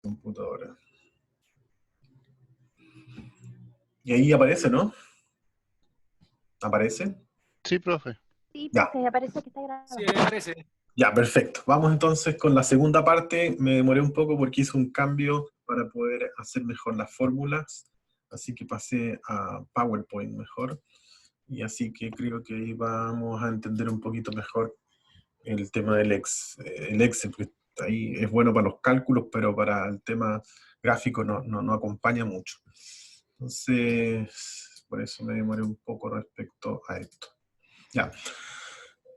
computadora. Y ahí aparece, ¿no? ¿Aparece? Sí, profe. Sí, Ya. profe, aparece que está grabando. Sí, me parece. Ya, perfecto. Vamos entonces con la segunda parte. Me demoré un poco porque hice un cambio para poder hacer mejor las fórmulas. Así que pasé a PowerPoint mejor. Y así que creo que ahí vamos a entender un poquito mejor el tema del Excel, porque ahí es bueno para los cálculos, pero para el tema gráfico no acompaña mucho. Entonces, por eso me demoré un poco respecto a esto. Ya.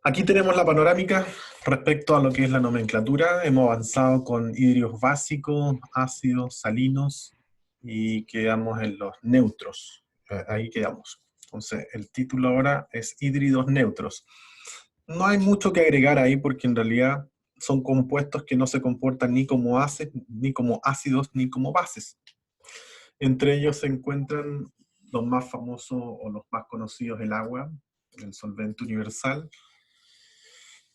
Aquí tenemos la panorámica respecto a lo que es la nomenclatura. Hemos avanzado con hídridos básicos, ácidos, salinos, y quedamos en los neutros. Ahí quedamos. Entonces, el título ahora es hídridos neutros. No hay mucho que agregar ahí porque en realidad son compuestos que no se comportan ni como ácidos, ni como bases. Entre ellos se encuentran los más famosos o los más conocidos: el agua, el solvente universal,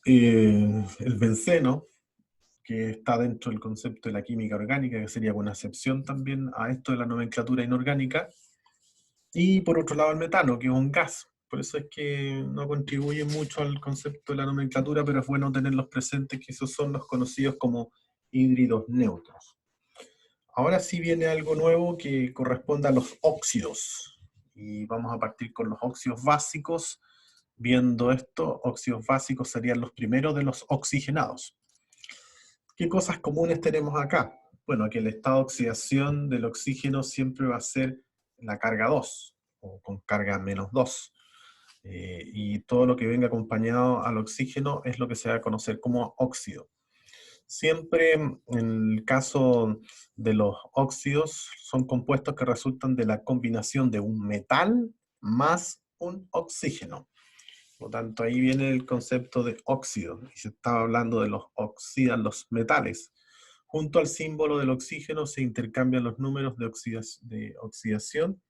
el benceno, que está dentro del concepto de la química orgánica, que sería una excepción también a esto de la nomenclatura inorgánica, y por otro lado el metano, que es un gas. Por eso es que no contribuye mucho al concepto de la nomenclatura, pero es bueno tenerlos presentes, que esos son los conocidos como hídridos neutros. Ahora sí viene algo nuevo que corresponde a los óxidos. Y vamos a partir con los óxidos básicos. Viendo esto, óxidos básicos serían los primeros de los oxigenados. ¿Qué cosas comunes tenemos acá? Bueno, que el estado de oxidación del oxígeno siempre va a ser la carga 2, o con carga menos 2. Y todo lo que venga acompañado al oxígeno es lo que se va a conocer como óxido. Siempre en el caso de los óxidos son compuestos que resultan de la combinación de un metal más un oxígeno. Por lo tanto, ahí viene el concepto de óxido, y se estaba hablando de los oxidan los metales. Junto al símbolo del oxígeno se intercambian los números de oxidación,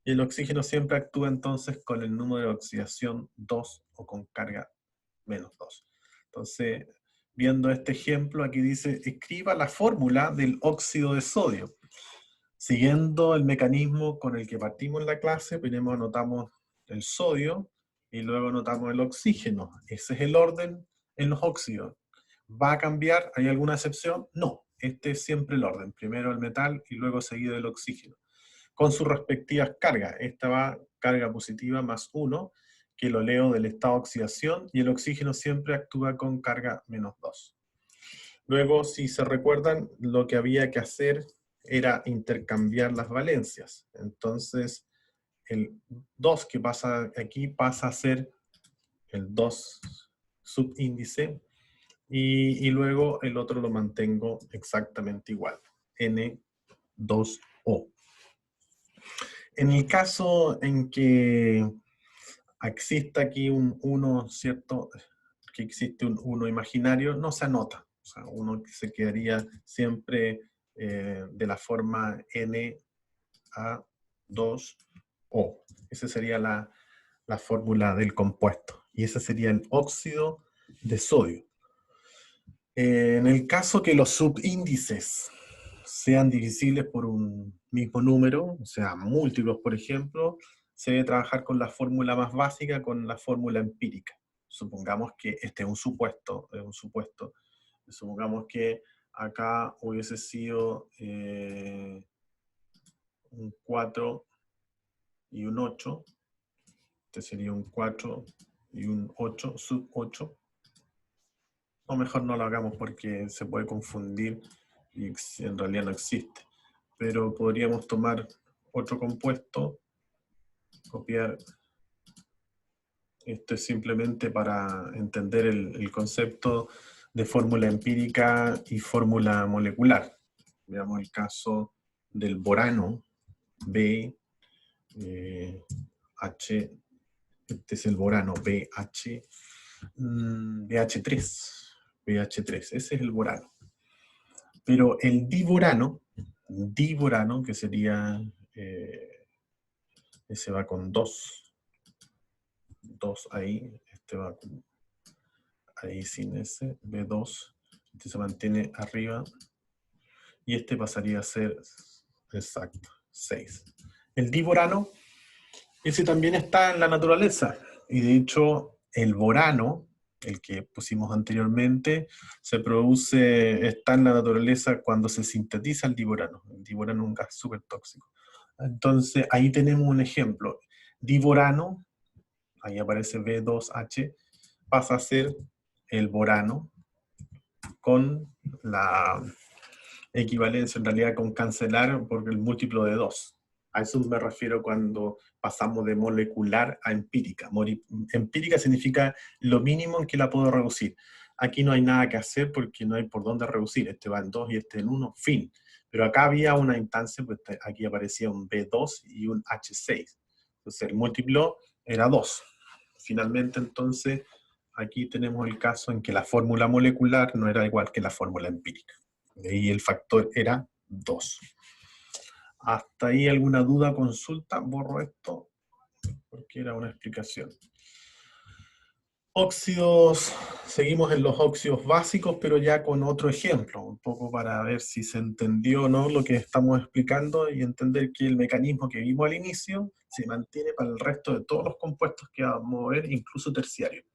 y el oxígeno siempre actúa entonces con el número de oxidación 2 o con carga menos 2. Entonces, viendo este ejemplo, aquí dice: escriba la fórmula del óxido de sodio. Siguiendo el mecanismo con el que partimos en la clase, primero anotamos el sodio y luego anotamos el oxígeno. Ese es el orden en los óxidos. ¿Va a cambiar? ¿Hay alguna excepción? No. Este es siempre el orden. Primero el metal y luego seguido el oxígeno, con sus respectivas cargas. Esta va carga positiva más 1, que lo leo del estado de oxidación, y el oxígeno siempre actúa con carga menos 2. Luego, si se recuerdan, lo que había que hacer era intercambiar las valencias. Entonces, el 2 que pasa aquí pasa a ser el 2 subíndice, y luego el otro lo mantengo exactamente igual, N2O. En el caso en que exista aquí un 1, ¿cierto? Que existe un 1 imaginario, no se anota. O sea, uno se quedaría siempre de la forma Na2O. Esa sería la fórmula del compuesto. Y ese sería el óxido de sodio. En el caso que los subíndices sean divisibles por un mismo número, o sea, múltiplos, por ejemplo, se debe trabajar con la fórmula más básica, con la fórmula empírica. Supongamos que este es un supuesto. Supongamos que acá hubiese sido un 4 y un 8. Este sería un 4 y un 8, sub 8. O mejor no lo hagamos porque se puede confundir y en realidad no existe. Pero podríamos tomar otro compuesto, copiar. Esto es simplemente para entender el concepto de fórmula empírica y fórmula molecular. Veamos el caso del borano, B, H, este es el borano, BH, BH3, BH3, ese es el borano. Pero el diborano, que sería, ese va con 2 ahí, este va con, ahí sin ese, B2, este se mantiene arriba, y este pasaría a ser, exacto, 6. El diborano, ese también está en la naturaleza, y de hecho el borano, el que pusimos anteriormente, se produce, está en la naturaleza cuando se sintetiza el diborano. El diborano es un gas súper tóxico. Entonces ahí tenemos un ejemplo. Diborano, ahí aparece B2H, pasa a ser el borano con la equivalencia en realidad con cancelar por el múltiplo de 2. A eso me refiero cuando pasamos de molecular a empírica. Empírica significa lo mínimo en que la puedo reducir. Aquí no hay nada que hacer porque no hay por dónde reducir. Este va en 2 y este en 1, fin. Pero acá había una instancia, pues aquí aparecía un B2 y un H6. Entonces el múltiplo era 2. Finalmente, entonces, aquí tenemos el caso en que la fórmula molecular no era igual que la fórmula empírica. Y el factor era 2. ¿Hasta ahí alguna duda, consulta? Borro esto porque era una explicación. Óxidos, seguimos en los óxidos básicos, pero ya con otro ejemplo, un poco para ver si se entendió o no lo que estamos explicando y entender que el mecanismo que vimos al inicio se mantiene para el resto de todos los compuestos que vamos a ver, incluso terciarios.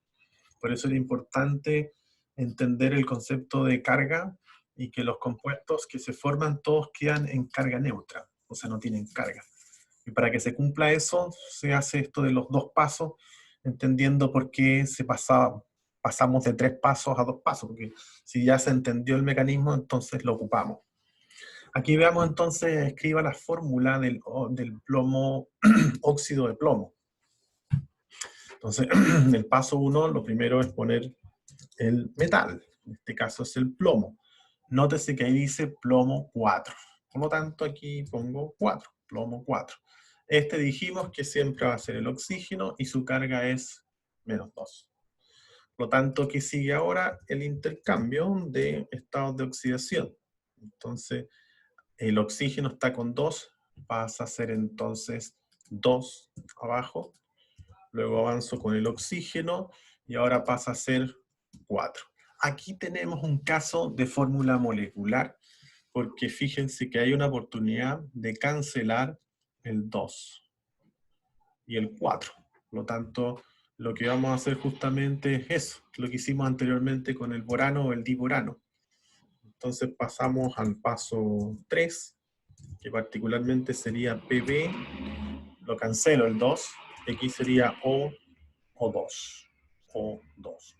Por eso era importante entender el concepto de carga y que los compuestos que se forman todos quedan en carga neutra, o sea, no tienen carga. Y para que se cumpla eso, se hace esto de los 2 pasos, entendiendo por qué pasamos de 3 pasos a 2 pasos, porque si ya se entendió el mecanismo, entonces lo ocupamos. Aquí veamos entonces, escriba la fórmula del plomo, óxido de plomo. Entonces, en el paso 1, lo primero es poner el metal, en este caso es el plomo. Nótese que ahí dice plomo 4. Por lo tanto, aquí pongo 4, plomo 4. Este dijimos que siempre va a ser el oxígeno y su carga es menos 2. Por lo tanto, ¿qué sigue ahora? El intercambio de estados de oxidación. Entonces, el oxígeno está con 2, pasa a ser entonces 2 abajo. Luego avanzo con el oxígeno y ahora pasa a ser 4. Aquí tenemos un caso de fórmula molecular, porque fíjense que hay una oportunidad de cancelar el 2 y el 4. Por lo tanto, lo que vamos a hacer justamente es eso, lo que hicimos anteriormente con el borano o el diborano. Entonces pasamos al paso 3, que particularmente sería PB, lo cancelo el 2, aquí sería O2. O2.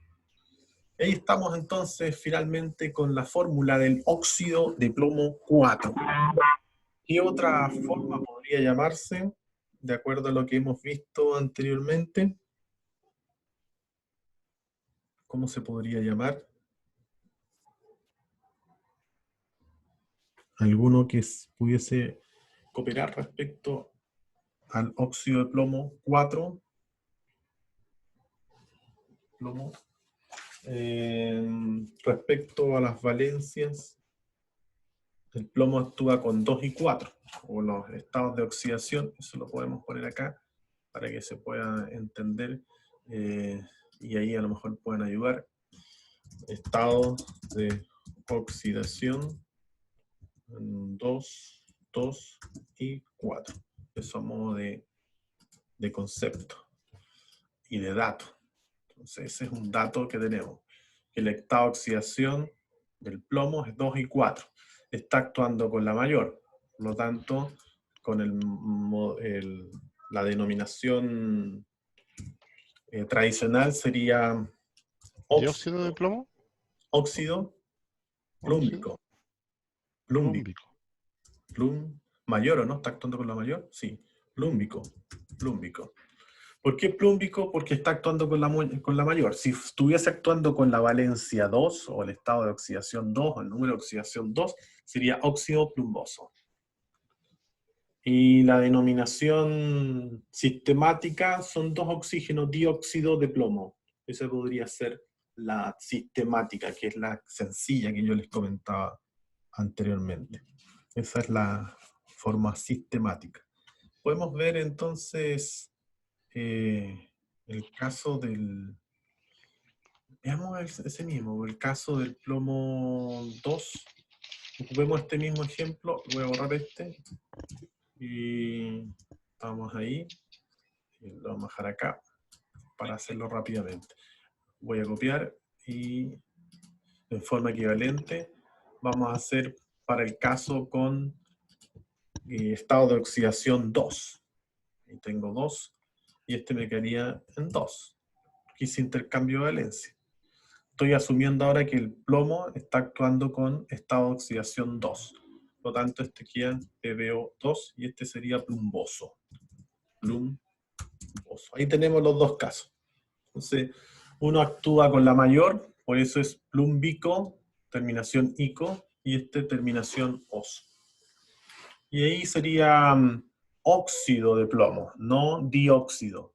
Ahí estamos entonces finalmente con la fórmula del óxido de plomo 4. ¿Qué otra forma podría llamarse, de acuerdo a lo que hemos visto anteriormente? ¿Cómo se podría llamar? ¿Alguno que pudiese cooperar respecto al óxido de plomo 4? Plomo. Respecto a las valencias, el plomo actúa con 2 y 4, o los estados de oxidación, eso lo podemos poner acá, para que se pueda entender, y ahí a lo mejor pueden ayudar. Estados de oxidación, 2, 2 y 4. Eso a modo de concepto y de dato. Entonces ese es un dato que tenemos. El estado de oxidación del plomo es 2 y 4. Está actuando con la mayor. Por lo tanto, con la denominación tradicional sería ¿Dióxido de óxido, plomo? óxido ¿Óxido? plúmbico. Plúmbico. Plúmbico. Mayor, ¿o no? ¿Está actuando con la mayor? Sí. Plúmbico. Plúmbico. ¿Por qué plúmbico? Porque está actuando con la mayor. Si estuviese actuando con la valencia 2, o el estado de oxidación 2, o el número de oxidación 2, sería óxido plumboso. Y la denominación sistemática son 2 oxígenos dióxido de plomo. Esa podría ser la sistemática, que es la sencilla que yo les comentaba anteriormente. Esa es la forma sistemática. Podemos ver entonces el caso del... Veamos ese mismo, el caso del plomo 2. ocupemos este mismo ejemplo, voy a borrar este, y estamos ahí, y lo vamos a dejar acá, para hacerlo rápidamente. Voy a copiar, y en forma equivalente, vamos a hacer para el caso con estado de oxidación 2. Y tengo 2, y este me quedaría en 2. Quise intercambio de valencia. Estoy asumiendo ahora que el plomo está actuando con estado de oxidación 2. Por lo tanto, este queda PbO2 y este sería plumboso. Plumboso. Ahí tenemos los dos casos. Entonces, uno actúa con la mayor, por eso es plúmbico, terminación ico, y este terminación os. Y ahí sería óxido de plomo, no dióxido.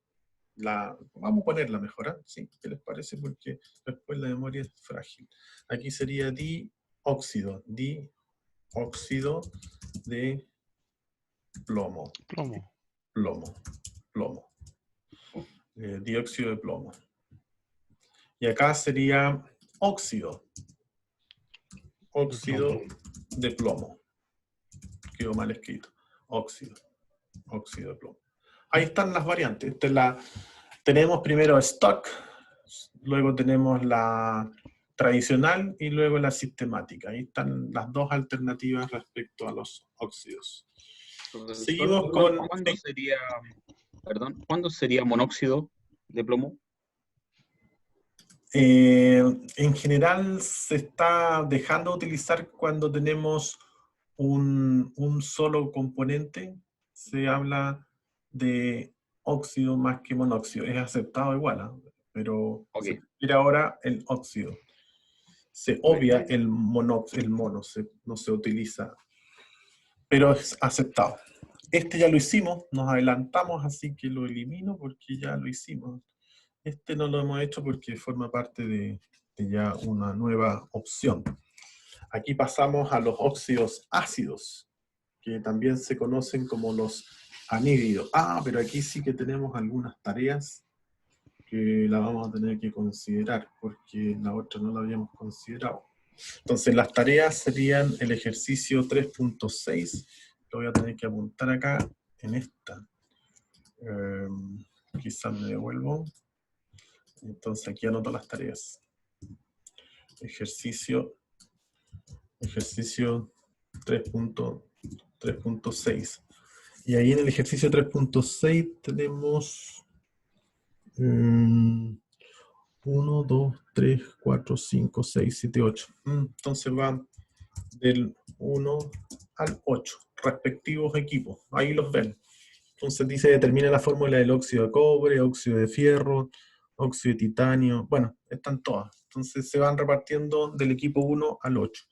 Vamos a ponerla mejor, ¿eh? ¿Sí? ¿Qué les parece? Porque después la memoria es frágil. Aquí sería dióxido de plomo. Plomo. Plomo. Dióxido de plomo. Y acá sería óxido de plomo. Quedó mal escrito. Óxido de plomo. Ahí están las variantes. Tenemos primero stock, luego tenemos la tradicional y luego la sistemática. Ahí están las dos alternativas respecto a los óxidos. Seguimos con... ¿Cuándo sería monóxido de plomo? En general se está dejando de utilizar cuando tenemos un solo componente. Se habla de óxido más que monóxido. Es aceptado igual, ¿eh? Pero Okay. se quiere ahora el óxido. Se obvia el mono, no se utiliza, pero es aceptado. Este ya lo hicimos, nos adelantamos, así que lo elimino porque ya lo hicimos. Este no lo hemos hecho porque forma parte de ya una nueva opción. Aquí pasamos a los óxidos ácidos, que también se conocen como los anhídridos. Pero aquí sí que tenemos algunas tareas que la vamos a tener que considerar, porque la otra no la habíamos considerado. Entonces las tareas serían el ejercicio 3.6, lo voy a tener que apuntar acá, en esta. Quizás me devuelvo. Entonces aquí anoto las tareas. Ejercicio 3.6. Y ahí en el ejercicio 3.6 tenemos 1, 2, 3, 4, 5, 6, 7, 8. Entonces va del 1 al 8, respectivos equipos. Ahí los ven. Entonces dice, determina la fórmula del óxido de cobre, óxido de fierro, óxido de titanio. Bueno, están todas. Entonces se van repartiendo del equipo 1 al 8.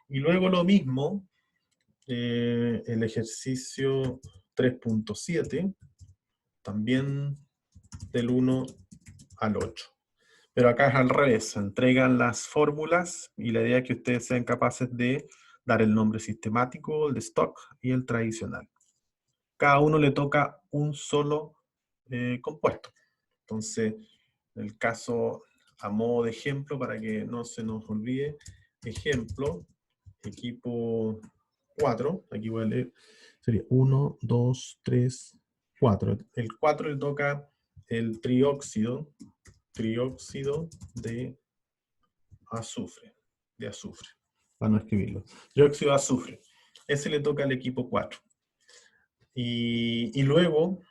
Y luego lo mismo, el ejercicio 3.7, también del 1 al 8. Pero acá es al revés, se entregan las fórmulas y la idea es que ustedes sean capaces de dar el nombre sistemático, el de stock y el tradicional. Cada uno le toca un solo compuesto. Entonces, en el caso, a modo de ejemplo, para que no se nos olvide, ejemplo, equipo 4, aquí voy a leer, sería 1, 2, 3, 4. El 4 le toca el trióxido de azufre, para no escribirlo. Trióxido de azufre. Ese le toca al equipo 4. Y luego,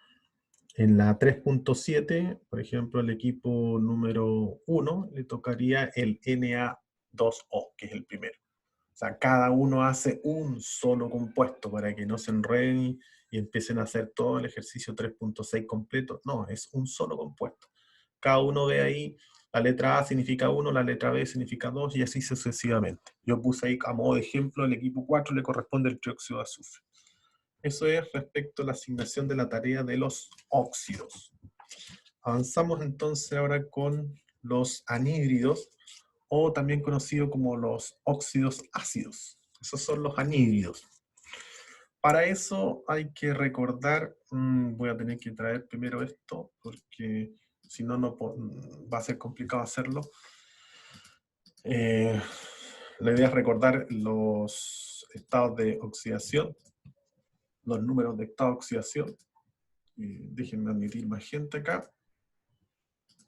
en la 3.7, por ejemplo, el equipo número 1 le tocaría el Na2O, que es el primero. O sea, cada uno hace un solo compuesto para que no se enreden y empiecen a hacer todo el ejercicio 3.6 completo. No, es un solo compuesto. Cada uno ve ahí, la letra A significa 1, la letra B significa 2 y así sucesivamente. Yo puse ahí a modo de ejemplo, el equipo 4 le corresponde el trióxido de azufre. Eso es respecto a la asignación de la tarea de los óxidos. Avanzamos entonces ahora con los anhídridos, o también conocido como los óxidos ácidos. Esos son los anhídridos. Para eso hay que recordar, voy a tener que traer primero esto, porque si no, va a ser complicado hacerlo. la idea es recordar los estados de oxidación, los números de estado de oxidación. Déjenme admitir más gente acá.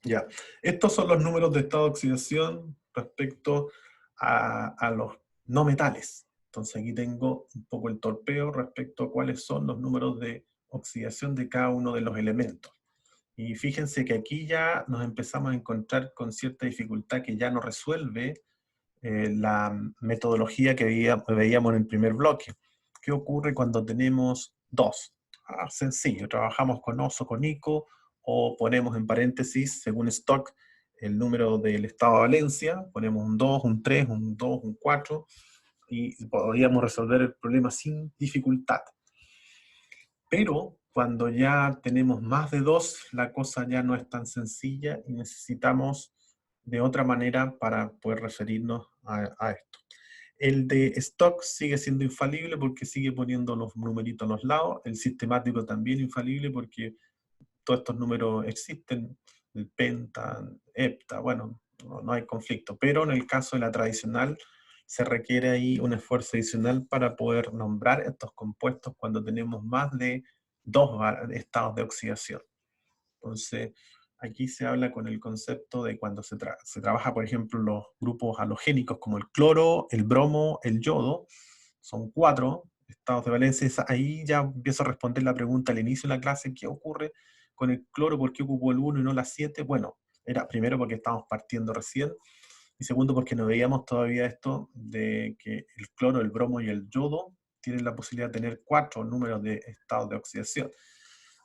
Ya, estos son los números de estado de oxidación respecto a los no metales. Entonces aquí tengo un poco el torpeo respecto a cuáles son los números de oxidación de cada uno de los elementos. Y fíjense que aquí ya nos empezamos a encontrar con cierta dificultad que ya no resuelve la metodología que veíamos en el primer bloque. ¿Qué ocurre cuando tenemos dos? Sencillo, trabajamos con oso, con ico, o ponemos en paréntesis, según Stock, el número del estado de valencia, ponemos un 2, un 3, un 2, un 4, y podríamos resolver el problema sin dificultad. Pero cuando ya tenemos más de 2, la cosa ya no es tan sencilla y necesitamos de otra manera para poder referirnos a esto. El de stock sigue siendo infalible porque sigue poniendo los numeritos a los lados. El sistemático también infalible porque todos estos números existen. El penta, hepta, bueno, no hay conflicto. Pero en el caso de la tradicional, se requiere ahí un esfuerzo adicional para poder nombrar estos compuestos cuando tenemos más de 2 estados de oxidación. Entonces, aquí se habla con el concepto de cuando se trabaja, por ejemplo, los grupos halogénicos como el cloro, el bromo, el yodo, son 4 estados de valencia. Ahí ya empiezo a responder la pregunta al inicio de la clase, ¿qué ocurre con el cloro? ¿Por qué ocupó el 1 y no la 7? Bueno, era primero porque estábamos partiendo recién, y segundo porque no veíamos todavía esto de que el cloro, el bromo y el yodo tienen la posibilidad de tener 4 números de estados de oxidación.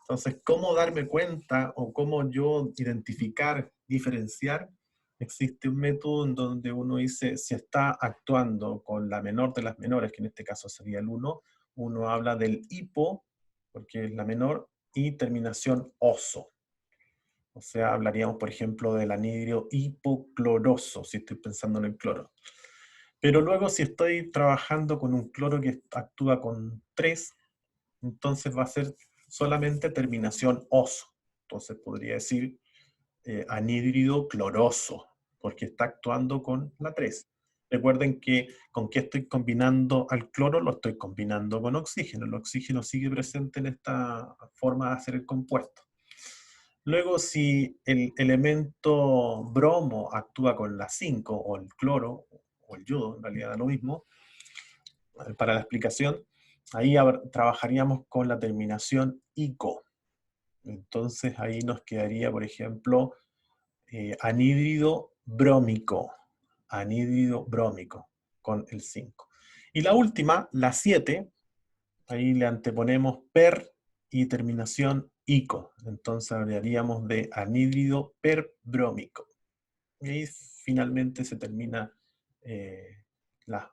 Entonces, ¿cómo darme cuenta o cómo yo identificar, diferenciar? Existe un método en donde uno dice si está actuando con la menor de las menores, que en este caso sería el 1, uno habla del hipo, porque es la menor, y terminación oso. O sea, hablaríamos, por ejemplo, del anhidro hipocloroso, si estoy pensando en el cloro. Pero luego, si estoy trabajando con un cloro que actúa con 3, entonces va a ser solamente terminación oso. Entonces podría decir anhídrido cloroso, porque está actuando con la 3. Recuerden que con qué estoy combinando al cloro, lo estoy combinando con oxígeno. El oxígeno sigue presente en esta forma de hacer el compuesto. Luego, si el elemento bromo actúa con la 5, o el cloro, o el yodo, en realidad da lo mismo, para la explicación, ahí trabajaríamos con la terminación ico. Entonces ahí nos quedaría, por ejemplo, anhídrido brómico, con el 5. Y la última, la 7, ahí le anteponemos per y terminación ico. Entonces hablaríamos de anhídrido perbrómico. Y ahí finalmente se termina las,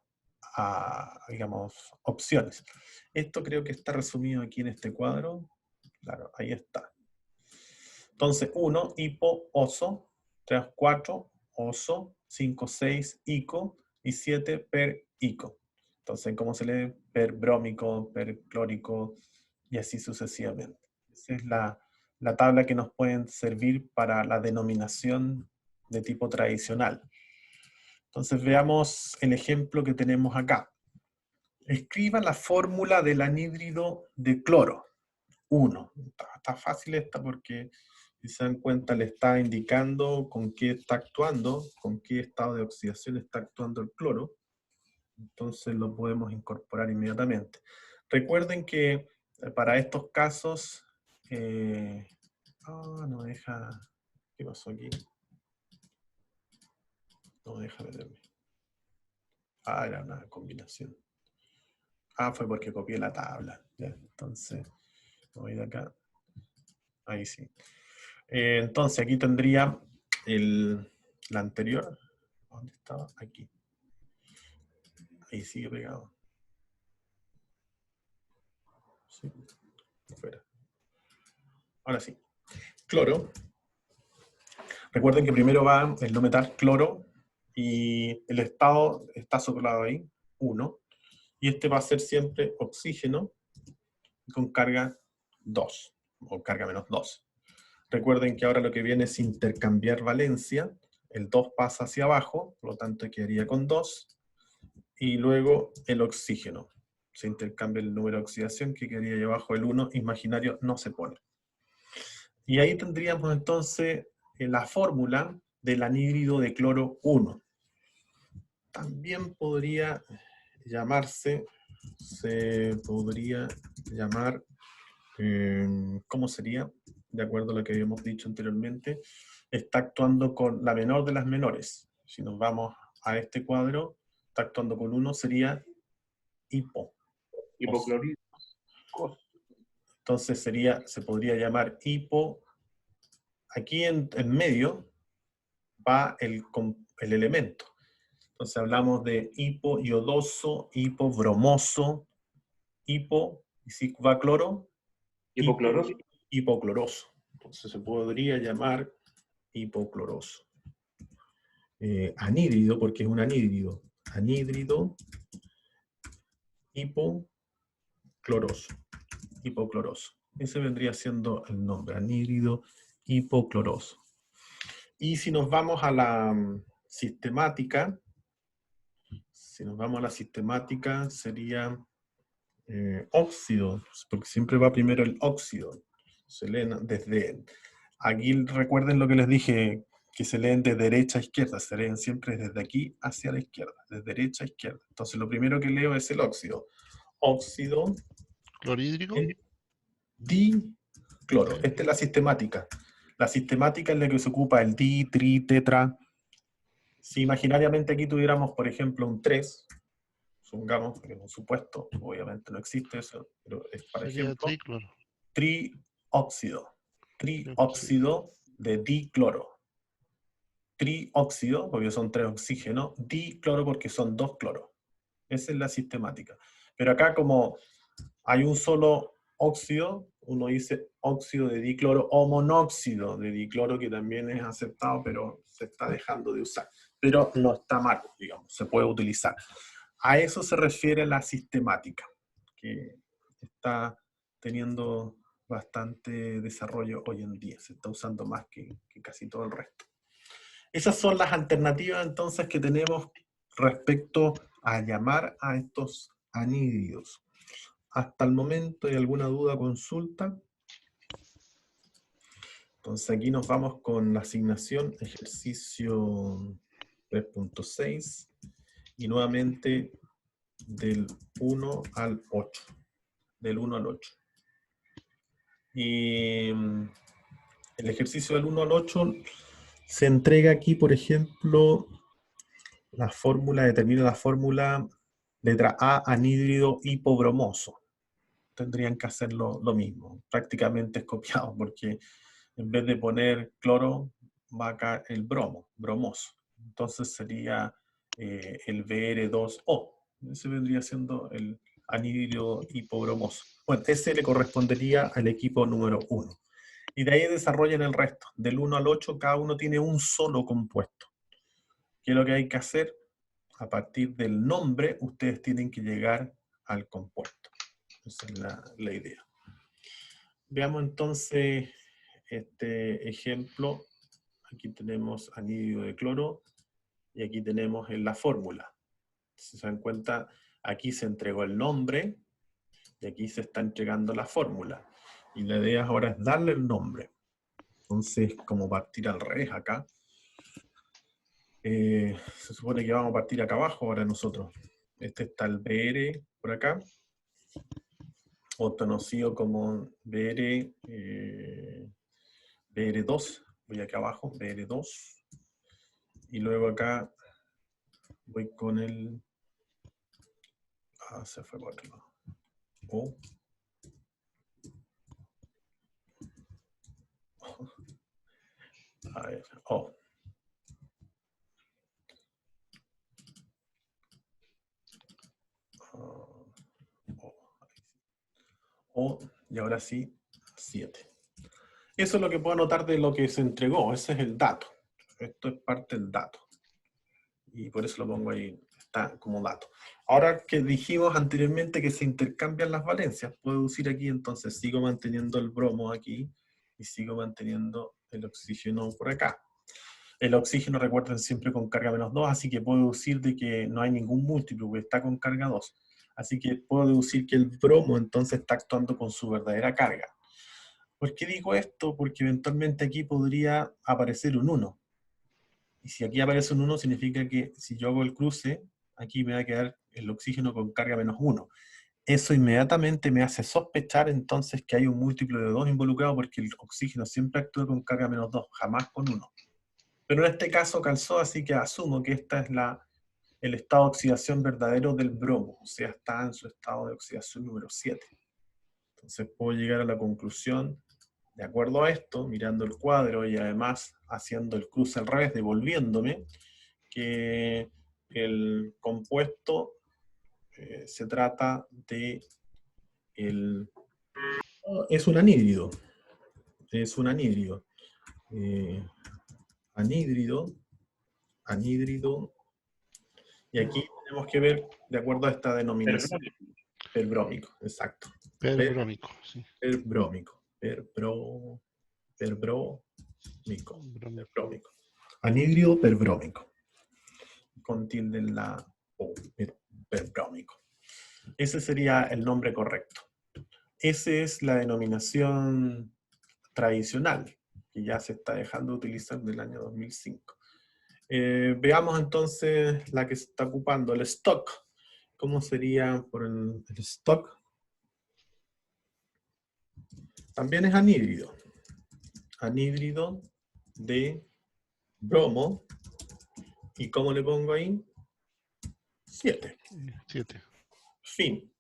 digamos, opciones. Esto creo que está resumido aquí en este cuadro. Claro, ahí está. Entonces, 1, hipo, oso, 3, 4, oso, 5, 6, ico, y 7, per ico. Entonces, ¿cómo se lee? Per brómico, per clórico, y así sucesivamente. Esa es la tabla que nos puede servir para la denominación de tipo tradicional. Entonces, veamos el ejemplo que tenemos acá. Escriba la fórmula del anhídrido de cloro. 1. Está fácil esta porque, si se dan cuenta, le está indicando con qué está actuando, con qué estado de oxidación está actuando el cloro. Entonces lo podemos incorporar inmediatamente. Recuerden que para estos casos... no deja... ¿Qué pasó aquí? No deja meterme. Era una combinación. Fue porque copié la tabla. Ya, entonces, voy de acá. Ahí sí. Entonces aquí tendría la anterior. ¿Dónde estaba? Aquí. Ahí sigue pegado. Sí, fuera. Ahora sí. Cloro. Recuerden que primero va el no metal cloro y el estado está soplado ahí, 1. Y este va a ser siempre oxígeno con carga 2 o carga menos 2. Recuerden que ahora lo que viene es intercambiar valencia. El 2 pasa hacia abajo, por lo tanto quedaría con 2. y luego el oxígeno. Se intercambia el número de oxidación, que quedaría ahí abajo el 1, imaginario no se pone. Y ahí tendríamos entonces la fórmula del anhídrido de cloro 1. También podría llamarse, se podría llamar, ¿cómo sería? De acuerdo a lo que habíamos dicho anteriormente, está actuando con la menor de las menores. Si nos vamos a este cuadro, está actuando con 1, sería hipo. Hipoclorismo. Entonces se podría llamar hipo. Aquí en medio va el elemento. Entonces hablamos de hipoiodoso, hipobromoso, hipo, y si va cloro, Hipocloros. hipocloroso. Entonces se podría llamar hipocloroso. Anhídrido, porque es un anhídrido. Anhídrido hipocloroso. Hipocloroso. Ese vendría siendo el nombre, anhídrido hipocloroso. Y si nos vamos a la sistemática, sería óxido, porque siempre va primero el óxido. Se leen desde... Aquí recuerden lo que les dije, que se leen de derecha a izquierda, se leen siempre desde aquí hacia la izquierda, de derecha a izquierda. Entonces lo primero que leo es el óxido. Óxido ¿Clorhídrico? dicloro. Esta es la sistemática. La sistemática es la que se ocupa el di, tri, tetra. Si imaginariamente aquí tuviéramos, por ejemplo, un 3, supongamos, que es un supuesto, obviamente no existe eso, pero es para Sería ejemplo, tricloro. trióxido. Trióxido de dicloro. Trióxido, porque son 3 oxígenos, dicloro porque son 2 cloros. Esa es la sistemática. Pero acá como hay un solo óxido, uno dice óxido de dicloro o monóxido de dicloro, que también es aceptado, pero se está dejando de usar. Pero no está mal, digamos, se puede utilizar. A eso se refiere la sistemática, que está teniendo bastante desarrollo hoy en día. Se está usando más que casi todo el resto. Esas son las alternativas entonces que tenemos respecto a llamar a estos anhídridos. Hasta el momento, ¿hay alguna duda o consulta? Entonces aquí nos vamos con la asignación ejercicio 3.6 y nuevamente del 1 al 8. Del 1 al 8. Y el ejercicio del 1 al 8 se entrega aquí, por ejemplo, la fórmula, determina la fórmula letra A, anhídrido hipobromoso. Tendrían que hacerlo lo mismo. Prácticamente es copiado, porque en vez de poner cloro, va acá el bromo, bromoso. Entonces sería el Br2O. Ese vendría siendo el anhídrido hipobromoso. Bueno, ese le correspondería al equipo número 1. Y de ahí desarrollan el resto. Del 1 al 8, cada uno tiene un solo compuesto. ¿Qué es lo que hay que hacer? A partir del nombre, ustedes tienen que llegar al compuesto. Esa es la idea. Veamos entonces este ejemplo. Aquí tenemos anhídrido de cloro y aquí tenemos en la fórmula. Si se dan cuenta, aquí se entregó el nombre y aquí se está entregando la fórmula. Y la idea ahora es darle el nombre. Entonces, como partir al revés acá. Se supone que vamos a partir acá abajo ahora nosotros. Este está el BR por acá, o conocido como BR2, voy acá abajo, BR2, y luego acá voy con el... se fue por otro lado. O. A ver, O. O, y ahora sí, 7. Eso es lo que puedo anotar de lo que se entregó, ese es el dato. Esto es parte del dato. Y por eso lo pongo ahí, está como dato. Ahora que dijimos anteriormente que se intercambian las valencias, puedo decir aquí entonces, sigo manteniendo el bromo aquí, y sigo manteniendo el oxígeno por acá. El oxígeno, recuerden, siempre con carga -2, así que puedo deducir de que no hay ningún múltiplo, porque está con carga 2. Así que puedo deducir que el bromo entonces está actuando con su verdadera carga. ¿Por qué digo esto? Porque eventualmente aquí podría aparecer un 1. Y si aquí aparece un 1, significa que si yo hago el cruce, aquí me va a quedar el oxígeno con carga -1. Eso inmediatamente me hace sospechar entonces que hay un múltiplo de 2 involucrado, porque el oxígeno siempre actúa con carga -2, jamás con 1. Pero en este caso calzó, así que asumo que esta es el estado de oxidación verdadero del bromo, o sea, está en su estado de oxidación número 7. Entonces puedo llegar a la conclusión, de acuerdo a esto, mirando el cuadro y además haciendo el cruce al revés, devolviéndome, que el compuesto se trata de es un anhídrido. Es un anhídrido. Anhídrido. Y aquí tenemos que ver, de acuerdo a esta denominación, perbrómico, exacto. Perbrómico, sí. Perbrómico. Anhídrido perbrómico. Con tilde en la O, perbrómico. Ese sería el nombre correcto. Esa es la denominación tradicional, que ya se está dejando de utilizar del año 2005. Veamos entonces la que se está ocupando, el stock. ¿Cómo sería por el stock? También es anhídrido. Anhídrido de bromo. ¿Y cómo le pongo ahí? 7. 7. Fin.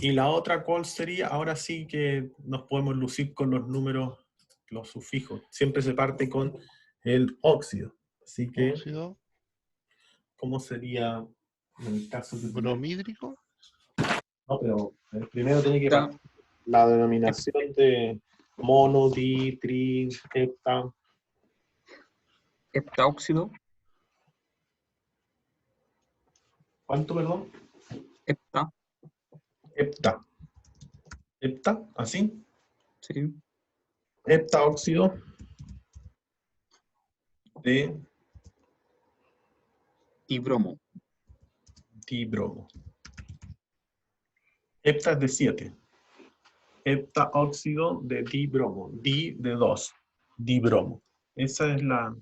Y la otra, ¿cuál sería? Ahora sí que nos podemos lucir con los números, los sufijos. Siempre se parte con el óxido. Así que, Óxido. ¿cómo sería en el caso de... Bromídrico. No, pero el primero tiene que partir la denominación de mono, di, tri, hepta. Heptaóxido. ¿Cuánto, perdón? Hepta. Hepta. Hepta, así. Sí. Heptaóxido de Dibromo. dibromo. Hepta es de 7. Heptaóxido de dibromo. Di de 2. Dibromo. Esa es la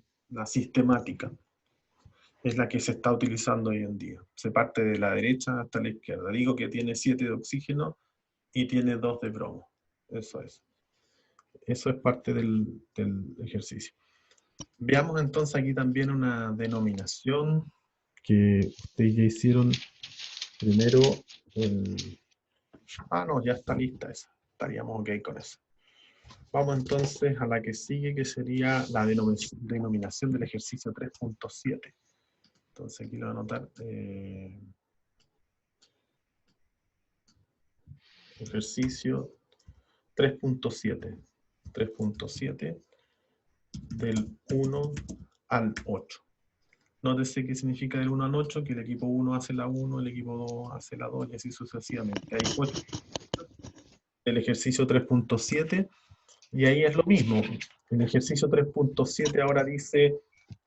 sistemática. Es la que se está utilizando hoy en día. Se parte de la derecha hasta la izquierda. Digo que tiene 7 de oxígeno y tiene 2 de bromo. Eso es. Eso es parte del ejercicio. Veamos entonces aquí también una denominación que ustedes ya hicieron primero. No, ya está lista esa. Estaríamos ok con eso. Vamos entonces a la que sigue, que sería la denominación del ejercicio 3.7. Entonces aquí lo voy a anotar. Ejercicio 3.7. 3.7 del 1 al 8. Nótese qué significa del 1 al 8, que el equipo 1 hace la 1, el equipo 2 hace la 2 y así sucesivamente. Hay 8 del ejercicio 3.7 y ahí es lo mismo. El ejercicio 3.7 ahora dice,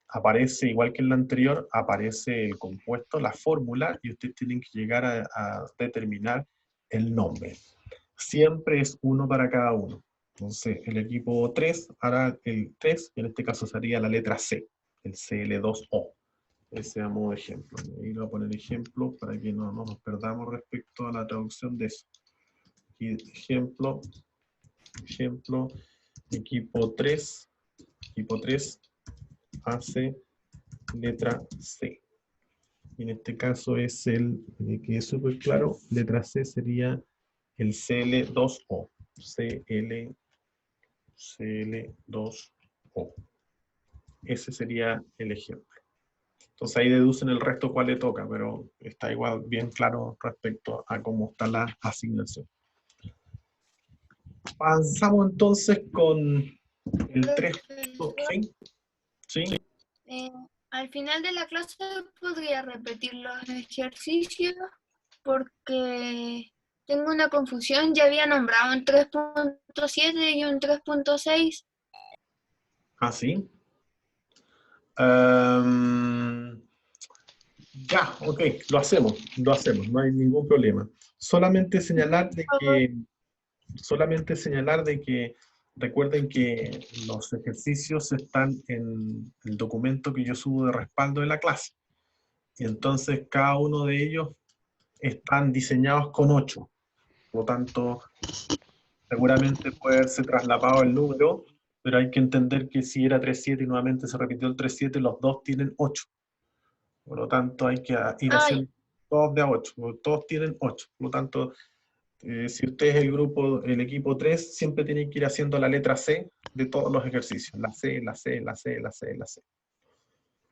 aparece igual que en la anterior, aparece el compuesto, la fórmula, y ustedes tienen que llegar a determinar el nombre. Siempre es uno para cada uno. Entonces, el equipo 3 hará el 3, y en este caso sería la letra C, el Cl2O. Ese a modo de ejemplo. Ahí le voy a poner ejemplo para que no nos perdamos respecto a la traducción de eso. Aquí, ejemplo, equipo 3 hace letra C. Y en este caso es que es súper claro, letra C sería el Cl2O. Cl2O. Ese sería el ejemplo. Entonces ahí deducen el resto cuál le toca, pero está igual bien claro respecto a cómo está la asignación. Avanzamos entonces con el 3. ¿Sí? Al final de la clase podría repetir los ejercicios porque tengo una confusión. Ya había nombrado un 3.7 y un 3.6. ¿Ah, sí? Ya, ok, lo hacemos, no hay ningún problema. Solamente señalar de que recuerden que los ejercicios están en el documento que yo subo de respaldo de la clase. Y entonces cada uno de ellos están diseñados con 8. Por lo tanto, seguramente puede haberse traslapado el número, pero hay que entender que si era 3,7 y nuevamente se repitió el 3,7, los dos tienen 8. Por lo tanto, hay que ir haciendo todos de a 8. Todos tienen 8. Por lo tanto, si usted es el equipo 3, siempre tiene que ir haciendo la letra C de todos los ejercicios. La C, la C, la C, la C, la C.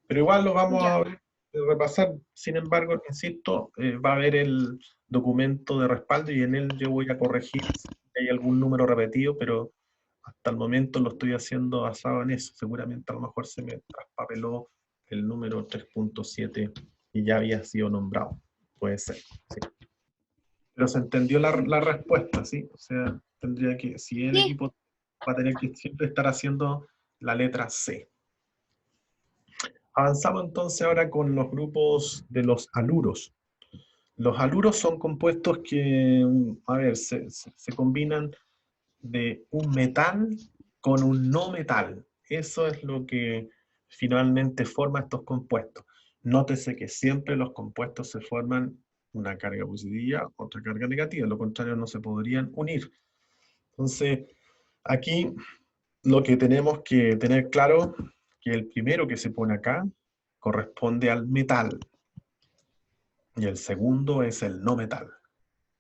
Pero igual lo vamos a repasar. Sin embargo, insisto, va a haber el documento de respaldo y en él yo voy a corregir si hay algún número repetido, pero hasta el momento lo estoy haciendo basado en eso. Seguramente a lo mejor se me traspapeló el número 3.7 y ya había sido nombrado. Puede ser, sí. Pero se entendió la respuesta, ¿sí? O sea, tendría que, si el equipo va a tener que siempre estar haciendo la letra C. Avanzamos entonces ahora con los grupos de los haluros. Los haluros son compuestos que, a ver, se combinan de un metal con un no metal. Eso es lo que finalmente forma estos compuestos. Nótese que siempre los compuestos se forman una carga positiva, otra carga negativa, lo contrario no se podrían unir. Entonces, aquí lo que tenemos que tener claro que el primero que se pone acá corresponde al metal y el segundo es el no metal.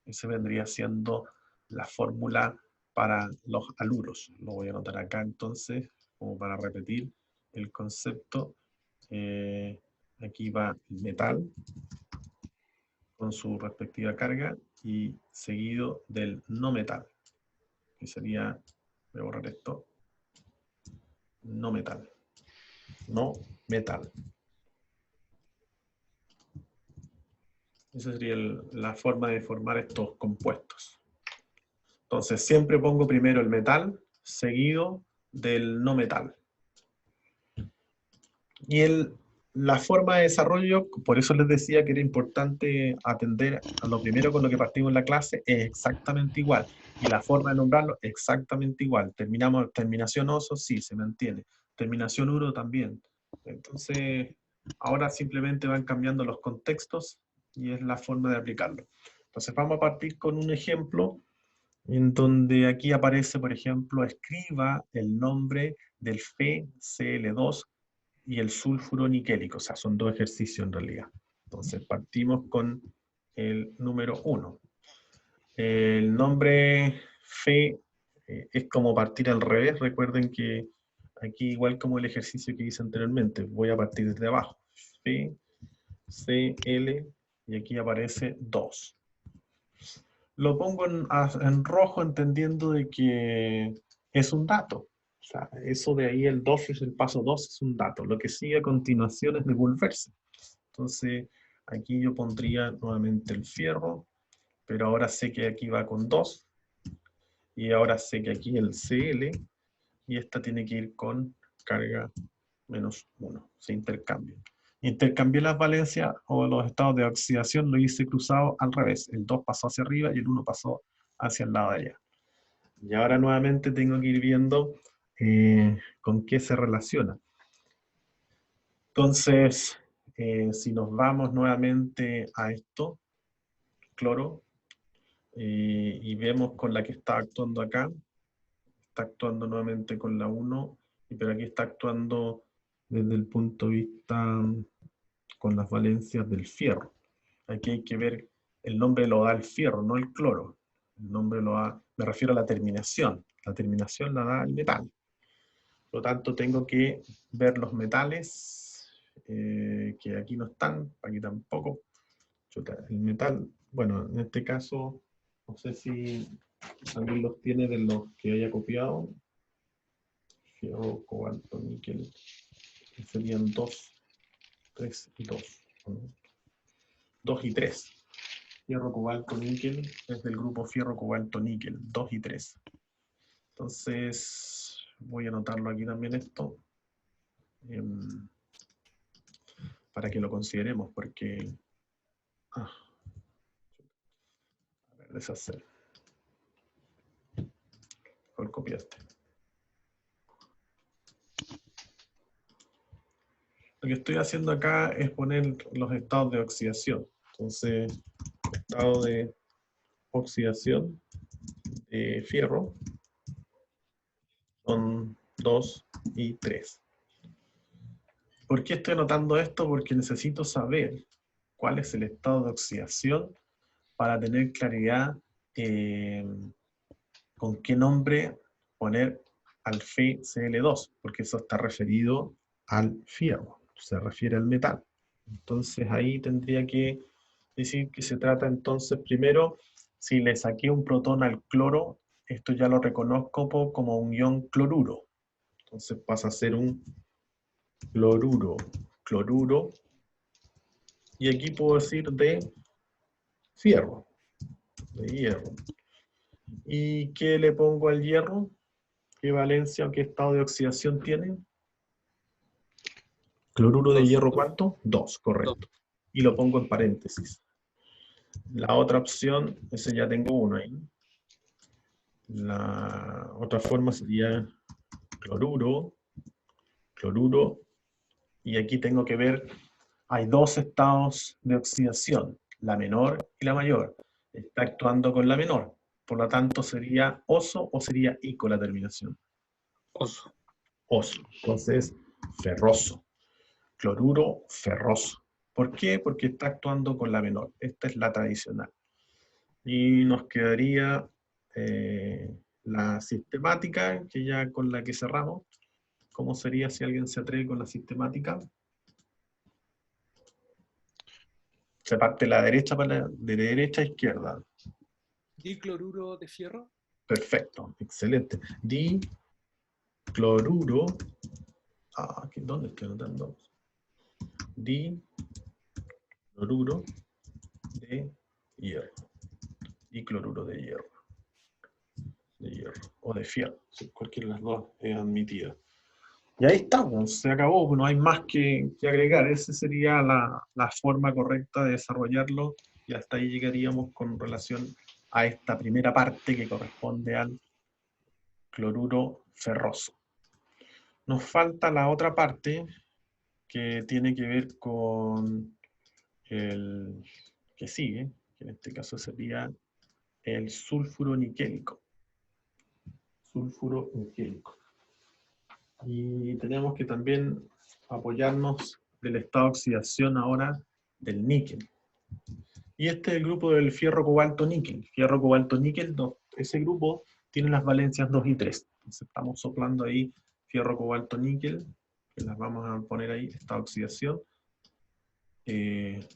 Ese vendría siendo la fórmula para los haluros. Lo voy a anotar acá entonces, como para repetir el concepto. Aquí va el metal con su respectiva carga y seguido del no metal, que sería, voy a borrar esto, no metal. No metal. Esa sería la forma de formar estos compuestos. Entonces siempre pongo primero el metal, seguido del no metal. Y la forma de desarrollo, por eso les decía que era importante atender a lo primero con lo que partimos en la clase, es exactamente igual. Y la forma de nombrarlo, exactamente igual. Terminación oso, sí, se mantiene. Terminación uro también. Entonces, ahora simplemente van cambiando los contextos y es la forma de aplicarlo. Entonces vamos a partir con un ejemplo en donde aquí aparece, por ejemplo, escriba el nombre del FeCl2 y el sulfuro niquélico, o sea, son dos ejercicios en realidad. Entonces partimos con el número 1. El nombre Fe es como partir al revés. Recuerden que aquí, igual como el ejercicio que hice anteriormente, voy a partir desde abajo. Fe, Cl, y aquí aparece 2. Lo pongo en rojo entendiendo de que es un dato. O sea, eso de ahí, el 2 es el paso 2, es un dato. Lo que sigue a continuación es devolverse. Entonces, aquí yo pondría nuevamente el fierro, pero ahora sé que aquí va con 2, y ahora sé que aquí el Cl, y esta tiene que ir con carga menos 1, se intercambian. Intercambié las valencias o los estados de oxidación, lo hice cruzado al revés. El 2 pasó hacia arriba y el 1 pasó hacia el lado de allá. Y ahora nuevamente tengo que ir viendo con qué se relaciona. Entonces, si nos vamos nuevamente a esto, cloro, y vemos con la que está actuando acá, está actuando nuevamente con la 1, pero aquí está actuando desde el punto de vista con las valencias del fierro. Aquí hay que ver, el nombre lo da el fierro, no el cloro. El nombre lo da, me refiero a la terminación. La terminación la da el metal. Por lo tanto, tengo que ver los metales, que aquí no están, aquí tampoco. El metal, bueno, en este caso, no sé si alguien los tiene de los que haya copiado. Fierro, cobalto, níquel, serían 2, 3 y 2. 2 y 3. Fierro, cobalto, níquel es del grupo fierro, cobalto, níquel, 2 y 3. Entonces, voy a anotarlo aquí también esto. para que lo consideremos, porque... a ver, deshacer. Mejor copiaste. Lo que estoy haciendo acá es poner los estados de oxidación. Entonces, estado de oxidación de fierro son 2 y 3. ¿Por qué estoy anotando esto? Porque necesito saber cuál es el estado de oxidación para tener claridad con qué nombre poner al FeCl2, porque eso está referido al fierro, se refiere al metal. Entonces ahí tendría que decir que se trata entonces primero, si le saqué un protón al cloro, esto ya lo reconozco como un ion cloruro. Entonces pasa a ser un cloruro, y aquí puedo decir de fierro, de hierro. ¿Y qué le pongo al hierro? ¿Qué valencia o qué estado de oxidación tiene? Cloruro de 2. hierro, ¿cuánto? 2, correcto. Y lo pongo en paréntesis. La otra opción, ese ya tengo uno ahí. La otra forma sería cloruro, y aquí tengo que ver, hay dos estados de oxidación, la menor y la mayor. Está actuando con la menor, por lo tanto sería oso o sería ico la terminación. Oso. Oso, entonces ferroso, cloruro ferroso. ¿Por qué? Porque está actuando con la menor, esta es la tradicional. Y nos quedaría la sistemática, que ya con la que cerramos. ¿Cómo sería si alguien se atreve con la sistemática? Se parte la derecha de derecha a izquierda. Dicloruro de fierro. Perfecto, excelente. Dicloruro. ¿Dónde estoy anotando? Dicloruro de hierro. Dicloruro de hierro. O de fierro. Sí, cualquiera de las dos es admitida. Y ahí estamos, se acabó, no hay más que agregar. Esa sería la forma correcta de desarrollarlo, y hasta ahí llegaríamos con relación a esta primera parte que corresponde al cloruro ferroso. Nos falta la otra parte que tiene que ver con el que sigue, que en este caso sería el sulfuro niquélico. Sulfuro niquélico. Y tenemos que también apoyarnos del estado de oxidación ahora del níquel. Y este es el grupo del fierro, cobalto, níquel. Fierro, cobalto, níquel, ese grupo tiene las valencias 2 y 3. Entonces estamos soplando ahí fierro, cobalto, níquel, que las vamos a poner ahí, estado de oxidación,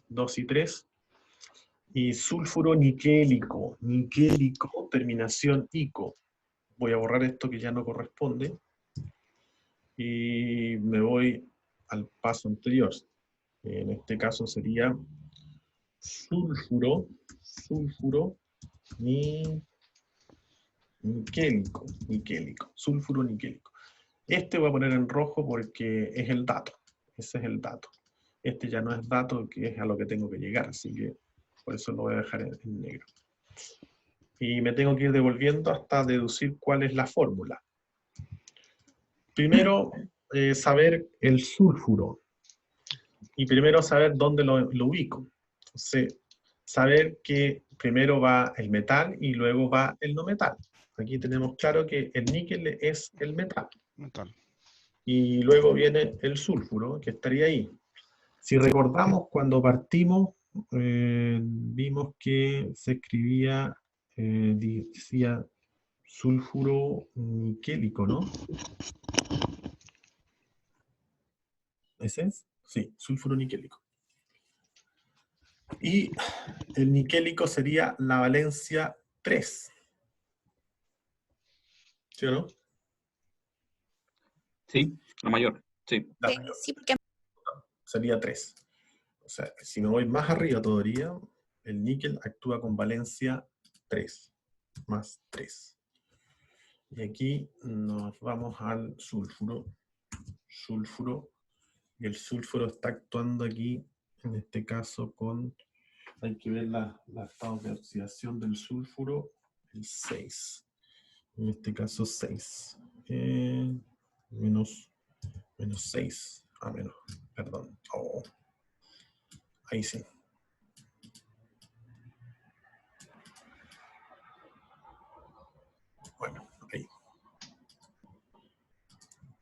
2 y 3. Y sulfuro niquélico, terminación ico. Voy a borrar esto que ya no corresponde. Y me voy al paso anterior. En este caso sería sulfuro niquélico, sulfuro niquélico. Este voy a poner en rojo porque es el dato, ese es el dato. Este ya no es dato, que es a lo que tengo que llegar, así que por eso lo voy a dejar en negro. Y me tengo que ir devolviendo hasta deducir cuál es la fórmula. Primero, saber el sulfuro. Y primero saber dónde lo ubico. Entonces, saber que primero va el metal y luego va el no metal. Aquí tenemos claro que el níquel es el metal. Metal. Y luego viene el sulfuro, que estaría ahí. Si recordamos, cuando partimos, vimos que se escribía, decía sulfuro niquélico, ¿no? ¿Ese es? Sí, sulfuro niquélico. Y el niquélico sería la valencia 3. ¿Sí o no? Sí, la mayor. Sí. La mayor. Sí, porque... Sería 3. O sea, si me voy más arriba todavía, el níquel actúa con valencia 3. Más 3. Y aquí nos vamos al sulfuro. Sulfuro Y el sulfuro está actuando aquí, en este caso con, hay que ver los estados de oxidación del sulfuro, el 6. En este caso 6. Menos 6. Menos, perdón. Oh. Ahí sí. Bueno, ahí.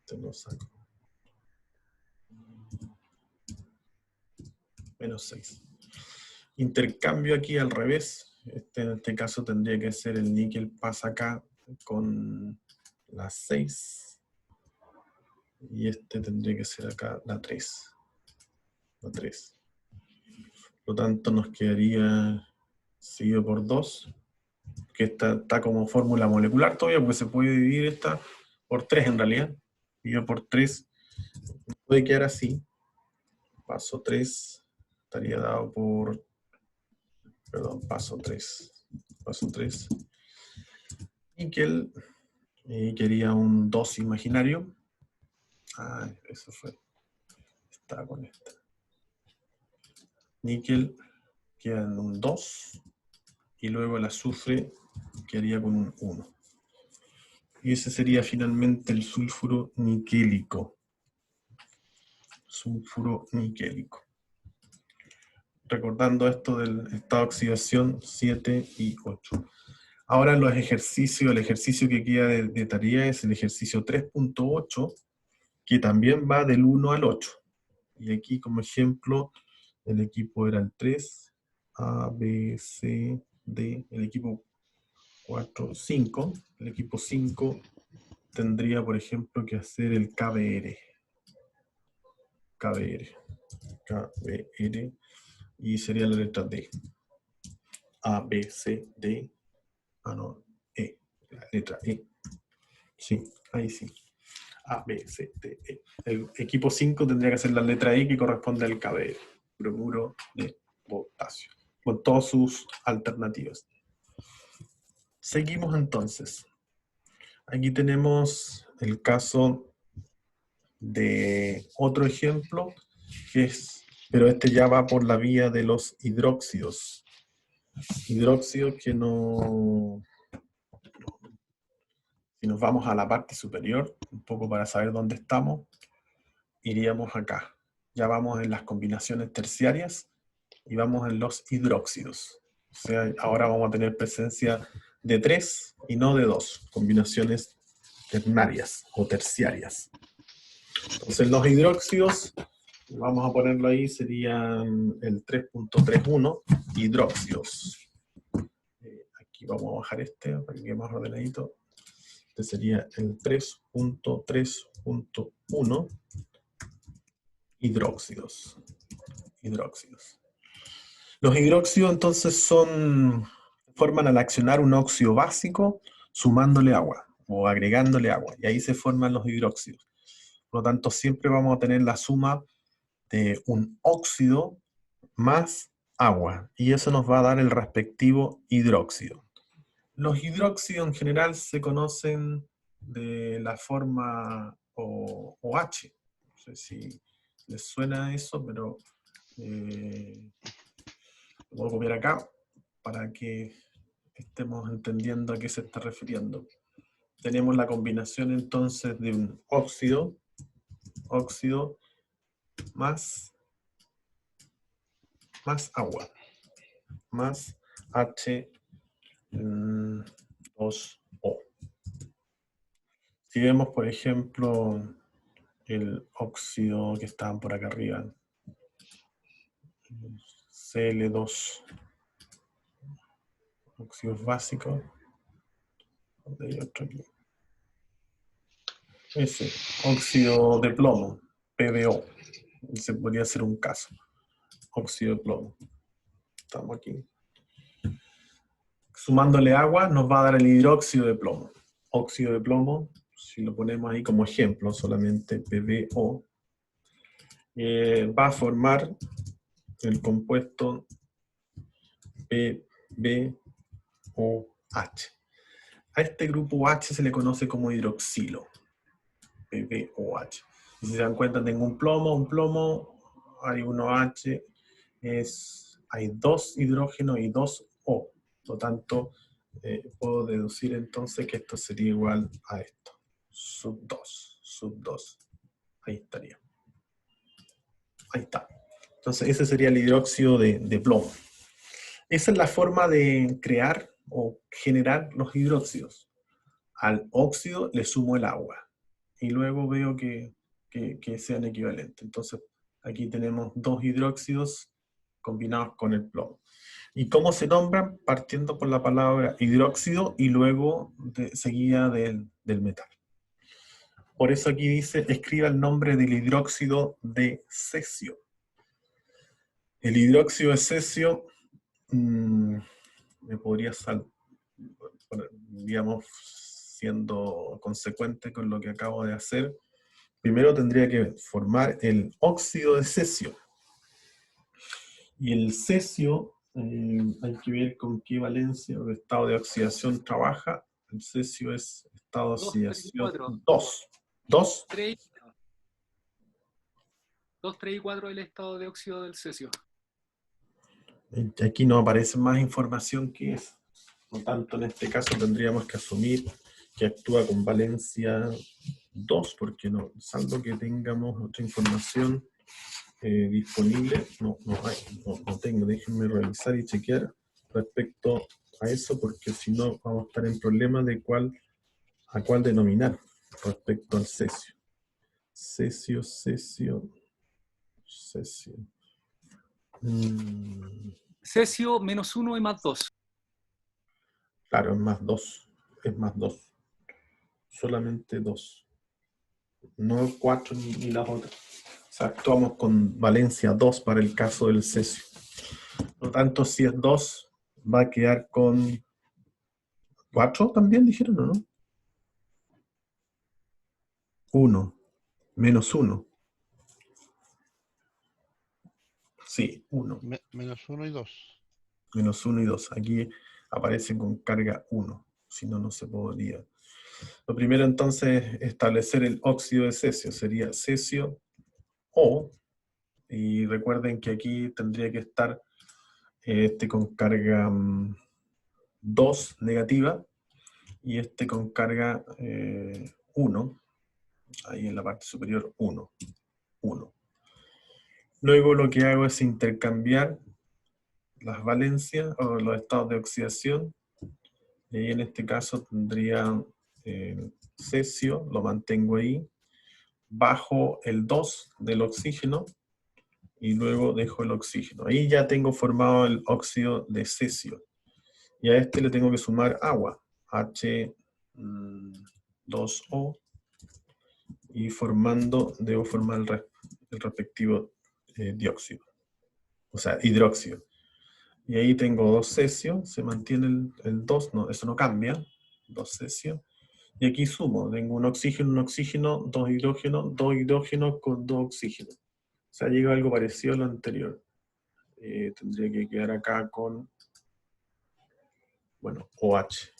Te lo saco. Menos 6. Intercambio aquí al revés. En este caso tendría que ser el níquel pasa acá con la 6. Y este tendría que ser acá la 3. La 3. Por lo tanto nos quedaría seguido por 2. Que está como fórmula molecular todavía, porque se puede dividir esta por 3 en realidad. Dividido por 3 puede quedar así. Paso 3 estaría dado por, perdón, paso 3. Paso 3. Níquel, quería un 2 imaginario. Eso fue. Estaba con esta. Níquel queda en un 2. Y luego el azufre quedaría con un 1. Y ese sería finalmente el sulfuro niquélico. Sulfuro niquélico. Recordando esto del estado de oxidación 7 y 8. Ahora los ejercicios, el ejercicio que queda de tarea es el ejercicio 3.8, que también va del 1 al 8. Y aquí como ejemplo, el equipo era el 3, A, B, C, D, el equipo 4, 5. El equipo 5 tendría, por ejemplo, que hacer el KBR. KBR. Y sería la letra D. A, B, C, D. No, E. La letra E. Sí, ahí sí. A, B, C, D, E. El equipo 5 tendría que ser la letra E que corresponde al KBR. Bromuro de potasio. Con todas sus alternativas. Seguimos entonces. Aquí tenemos el caso de otro ejemplo, que es, pero este ya va por la vía de los hidróxidos. Hidróxidos que no... Si nos vamos a la parte superior, un poco para saber dónde estamos, iríamos acá. Ya vamos en las combinaciones terciarias y vamos en los hidróxidos. O sea, ahora vamos a tener presencia de 3 y no de 2, combinaciones ternarias o terciarias. Entonces los hidróxidos, vamos a ponerlo ahí, serían el 3.31, hidróxidos. Aquí vamos a bajar este para que quede más ordenadito. Este sería el 3.3.1, hidróxidos. Los hidróxidos entonces forman al accionar un óxido básico sumándole agua o agregándole agua, y ahí se forman los hidróxidos. Por lo tanto, siempre vamos a tener la suma de un óxido más agua, y eso nos va a dar el respectivo hidróxido. Los hidróxidos en general se conocen de la forma OH. No sé si les suena eso, pero lo voy a copiar acá para que estemos entendiendo a qué se está refiriendo. Tenemos la combinación entonces de un óxido más agua, más H2O. Si vemos, por ejemplo, el óxido que estaban por acá arriba, Cl2, óxidos básicos, ¿dónde hay otro aquí? Ese, óxido de plomo, PbO, ese podría ser un caso, óxido de plomo. Estamos aquí. Sumándole agua nos va a dar el hidróxido de plomo. Óxido de plomo, si lo ponemos ahí como ejemplo, solamente PbO, va a formar el compuesto PbOH. A este grupo H se le conoce como hidroxilo, PbOH. Si se dan cuenta, tengo un plomo, hay 1H, hay 2 hidrógenos y 2 O. Por lo tanto, puedo deducir entonces que esto sería igual a esto. Sub 2. Ahí estaría. Ahí está. Entonces ese sería el hidróxido de plomo. Esa es la forma de crear o generar los hidróxidos. Al óxido le sumo el agua. Y luego veo que sean equivalentes. Entonces aquí tenemos 2 hidróxidos combinados con el plomo. ¿Y cómo se nombran? Partiendo por la palabra hidróxido y luego seguida del metal. Por eso aquí dice, escriba el nombre del hidróxido de cesio. El hidróxido de cesio, me podría digamos, siendo consecuente con lo que acabo de hacer, primero tendría que formar el óxido de cesio. Y el cesio, hay que ver con qué valencia o estado de oxidación trabaja. El cesio es estado de oxidación 2. 2. 2, 3 y 4 el estado de óxido del cesio. Aquí no aparece más información que eso. Por lo tanto, en este caso tendríamos que asumir que actúa con valencia 2, porque no, salvo que tengamos otra información disponible, no tengo. Déjenme revisar y chequear respecto a eso, porque si no vamos a estar en problemas de a cuál denominar respecto al cesio. Cesio. Cesio menos 1 y más 2. Claro, es más 2. Es más 2. Solamente 2. No 4 ni las otras. O sea, actuamos con valencia 2 para el caso del cesio. Por lo tanto, si es 2, va a quedar con 4 también, dijeron, ¿o no? 1. Menos 1. Sí, 1. Menos 1 y 2. Menos 1 y 2. Aquí aparece con carga 1. Si no, no se podría. Lo primero entonces es establecer el óxido de cesio. Sería cesio O. Y recuerden que aquí tendría que estar este con carga 2 negativa y este con carga 1. Ahí en la parte superior 1. Luego lo que hago es intercambiar las valencias o los estados de oxidación. Y en este caso tendría cesio, lo mantengo ahí, bajo el 2 del oxígeno y luego dejo el oxígeno. Ahí ya tengo formado el óxido de cesio. Y a este le tengo que sumar agua, H2O, y debo formar el respectivo dióxido, o sea, hidróxido. Y ahí tengo 2 cesio, se mantiene el 2, no, eso no cambia, 2 cesio. Y aquí sumo, tengo un oxígeno, 2 hidrógenos con 2 oxígenos. O sea, llega algo parecido a lo anterior. Tendría que quedar acá con, bueno, OH.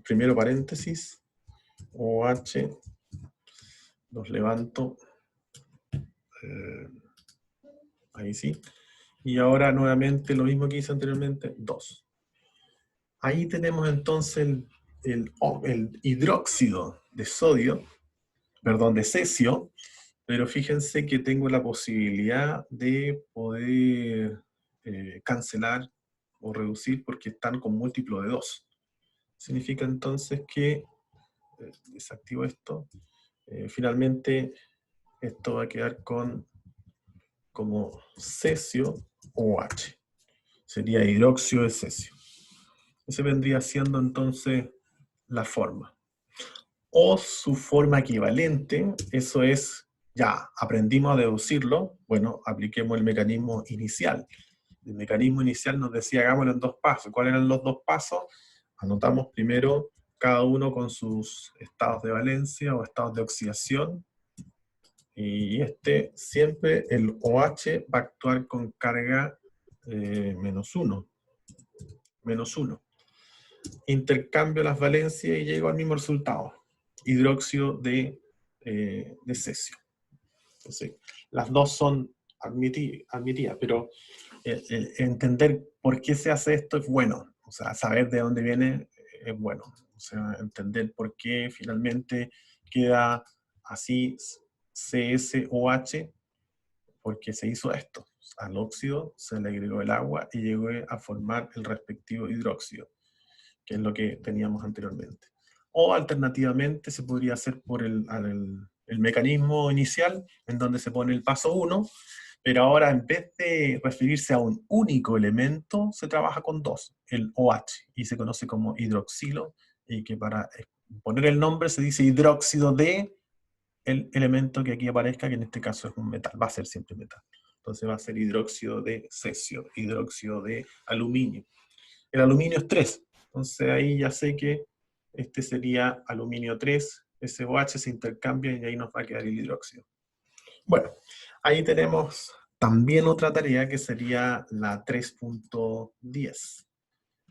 Primero paréntesis, OH, los levanto, ahí sí. Y ahora nuevamente lo mismo que hice anteriormente, 2. Ahí tenemos entonces el hidróxido de cesio, pero fíjense que tengo la posibilidad de poder cancelar o reducir porque están con múltiplo de 2. Significa entonces que, desactivo esto, finalmente esto va a quedar como cesio OH. Sería hidróxido de cesio. Ese vendría siendo entonces la forma. O su forma equivalente, eso es, ya aprendimos a deducirlo, bueno, apliquemos el mecanismo inicial. El mecanismo inicial nos decía, hagámoslo en 2 pasos. ¿Cuáles eran los 2 pasos? Anotamos primero cada uno con sus estados de valencia o estados de oxidación. Y siempre el OH va a actuar con carga menos 1. Intercambio las valencias y llego al mismo resultado. Hidróxido de cesio. Entonces, las dos son admitidas, pero entender por qué se hace esto es bueno. O sea, saber de dónde viene es bueno. O sea, entender por qué finalmente queda así CSOH, porque se hizo esto. Al óxido se le agregó el agua y llegó a formar el respectivo hidróxido, que es lo que teníamos anteriormente. O alternativamente se podría hacer por el mecanismo inicial, en donde se pone el paso 1, pero ahora en vez de referirse a un único elemento, se trabaja con dos, el OH, y se conoce como hidroxilo, y que para poner el nombre se dice hidróxido de el elemento que aquí aparezca, que en este caso es un metal, va a ser siempre metal. Entonces va a ser hidróxido de cesio, hidróxido de aluminio. El aluminio es 3, entonces ahí ya sé que este sería aluminio 3, SOH se intercambia y ahí nos va a quedar el hidróxido. Bueno, ahí tenemos también otra tarea que sería la 3.10.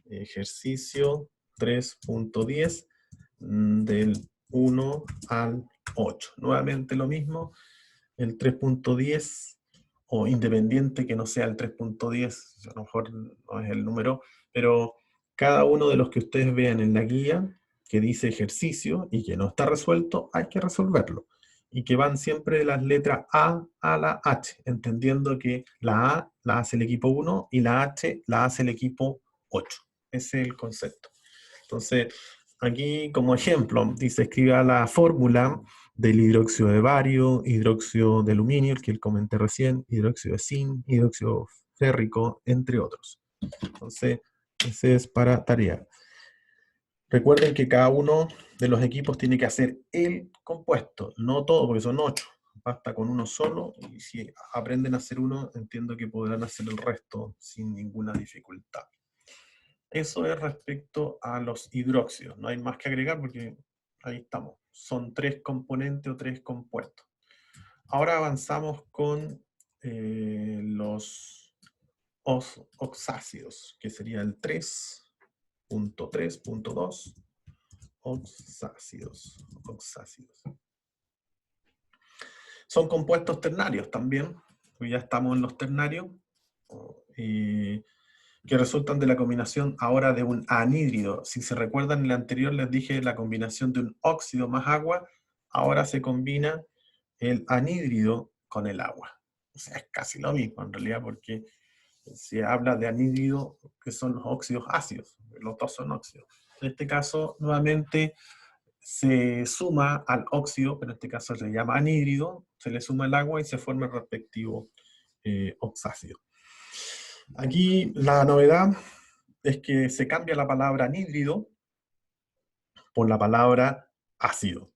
Ejercicio 3.10 del 1 al 8. Nuevamente lo mismo, el 3.10, o independiente que no sea el 3.10, a lo mejor no es el número, pero cada uno de los que ustedes vean en la guía que dice ejercicio y que no está resuelto, hay que resolverlo. Y que van siempre de las letras A a la H, entendiendo que la A la hace el equipo 1 y la H la hace el equipo 8. Ese es el concepto. Entonces, aquí como ejemplo, dice, escriba la fórmula del hidróxido de bario, hidróxido de aluminio, el que comenté recién, hidróxido de zinc, hidróxido férrico, entre otros. Entonces, ese es para tarea. Recuerden que cada uno de los equipos tiene que hacer el compuesto, no todo, porque son 8. Basta con uno solo, y si aprenden a hacer uno, entiendo que podrán hacer el resto sin ninguna dificultad. Eso es respecto a los hidróxidos. No hay más que agregar porque ahí estamos. Son 3 componentes o 3 compuestos. Ahora avanzamos con los oxácidos, que sería el 3.3.2. Oxácidos. Son compuestos ternarios también. Ya estamos en los ternarios. Que resultan de la combinación ahora de un anhídrido. Si se recuerdan, en el anterior les dije la combinación de un óxido más agua, ahora se combina el anhídrido con el agua. O sea, es casi lo mismo en realidad, porque se habla de anhídrido, que son los óxidos ácidos, los dos son óxidos. En este caso, nuevamente, se suma al óxido, pero en este caso se llama anhídrido, se le suma el agua y se forma el respectivo oxácido. Aquí la novedad es que se cambia la palabra anhídrido por la palabra ácido,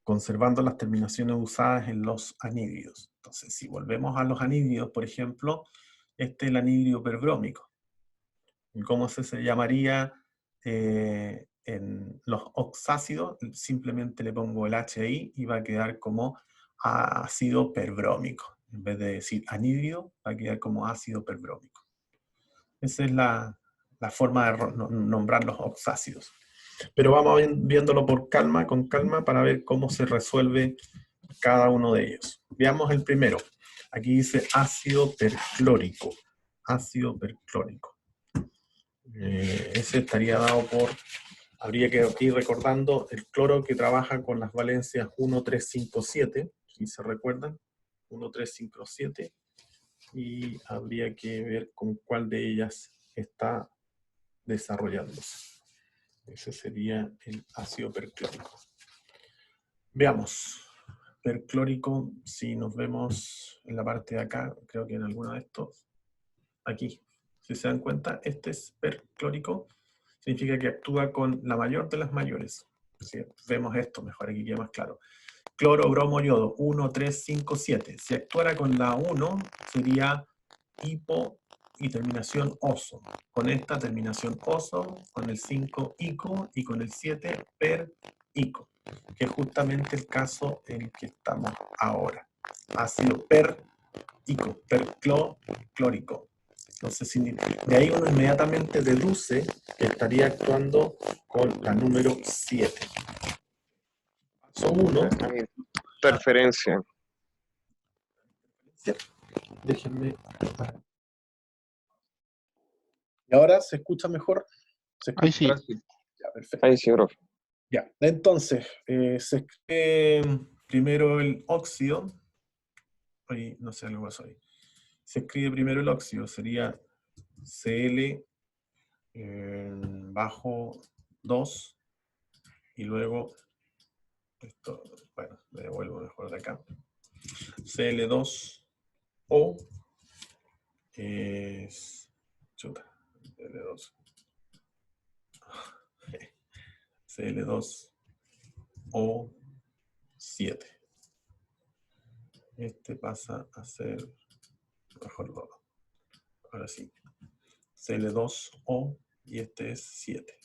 conservando las terminaciones usadas en los anhídridos. Entonces, si volvemos a los anhídridos, por ejemplo, este es el anhídrido perbrómico. ¿Y cómo se llamaría en los oxácidos? Simplemente le pongo el H ahí y va a quedar como ácido perbrómico. En vez de decir anhídrido, va a quedar como ácido perbrómico. Esa es la forma de nombrar los oxácidos. Pero vamos viéndolo con calma, para ver cómo se resuelve cada uno de ellos. Veamos el primero. Aquí dice ácido perclórico. Ácido perclórico. Ese estaría dado por... Habría que ir recordando el cloro que trabaja con las valencias 1, 3, 5, 7. Si se recuerdan. 1, 3, 5, 7. Y habría que ver con cuál de ellas está desarrollándose. Ese sería el ácido perclórico. Veamos. Perclórico, si nos vemos en la parte de acá, creo que en alguno de estos, aquí, si se dan cuenta, este es perclórico, significa que actúa con la mayor de las mayores. Si vemos esto, mejor aquí queda más claro. Cloro, bromo, yodo, 1, 3, 5, 7. Si actuara con la 1, sería hipo y terminación oso. Con esta terminación oso, con el 5 ico y con el 7 per ico, que es justamente el caso en el que estamos ahora. Ácido per ico, perclórico. Entonces, de ahí uno inmediatamente deduce que estaría actuando con la número 7. Paso 1. Interferencia. Ya, déjenme. ¿Y ahora se escucha mejor? ¿Se escucha? Ahí sí. Ahora sí. Ya, perfecto. Ahí sí, profe. Ya, entonces, se escribe primero el óxido. Ahí, no sé, algo pasó ahí. Se escribe primero el óxido, sería Cl bajo 2, y luego, esto, bueno, me devuelvo mejor de acá. Cl2O es, chuta, Cl2. Cl2O7. Este pasa a ser, mejor no. Ahora sí. Cl2O y este es 7.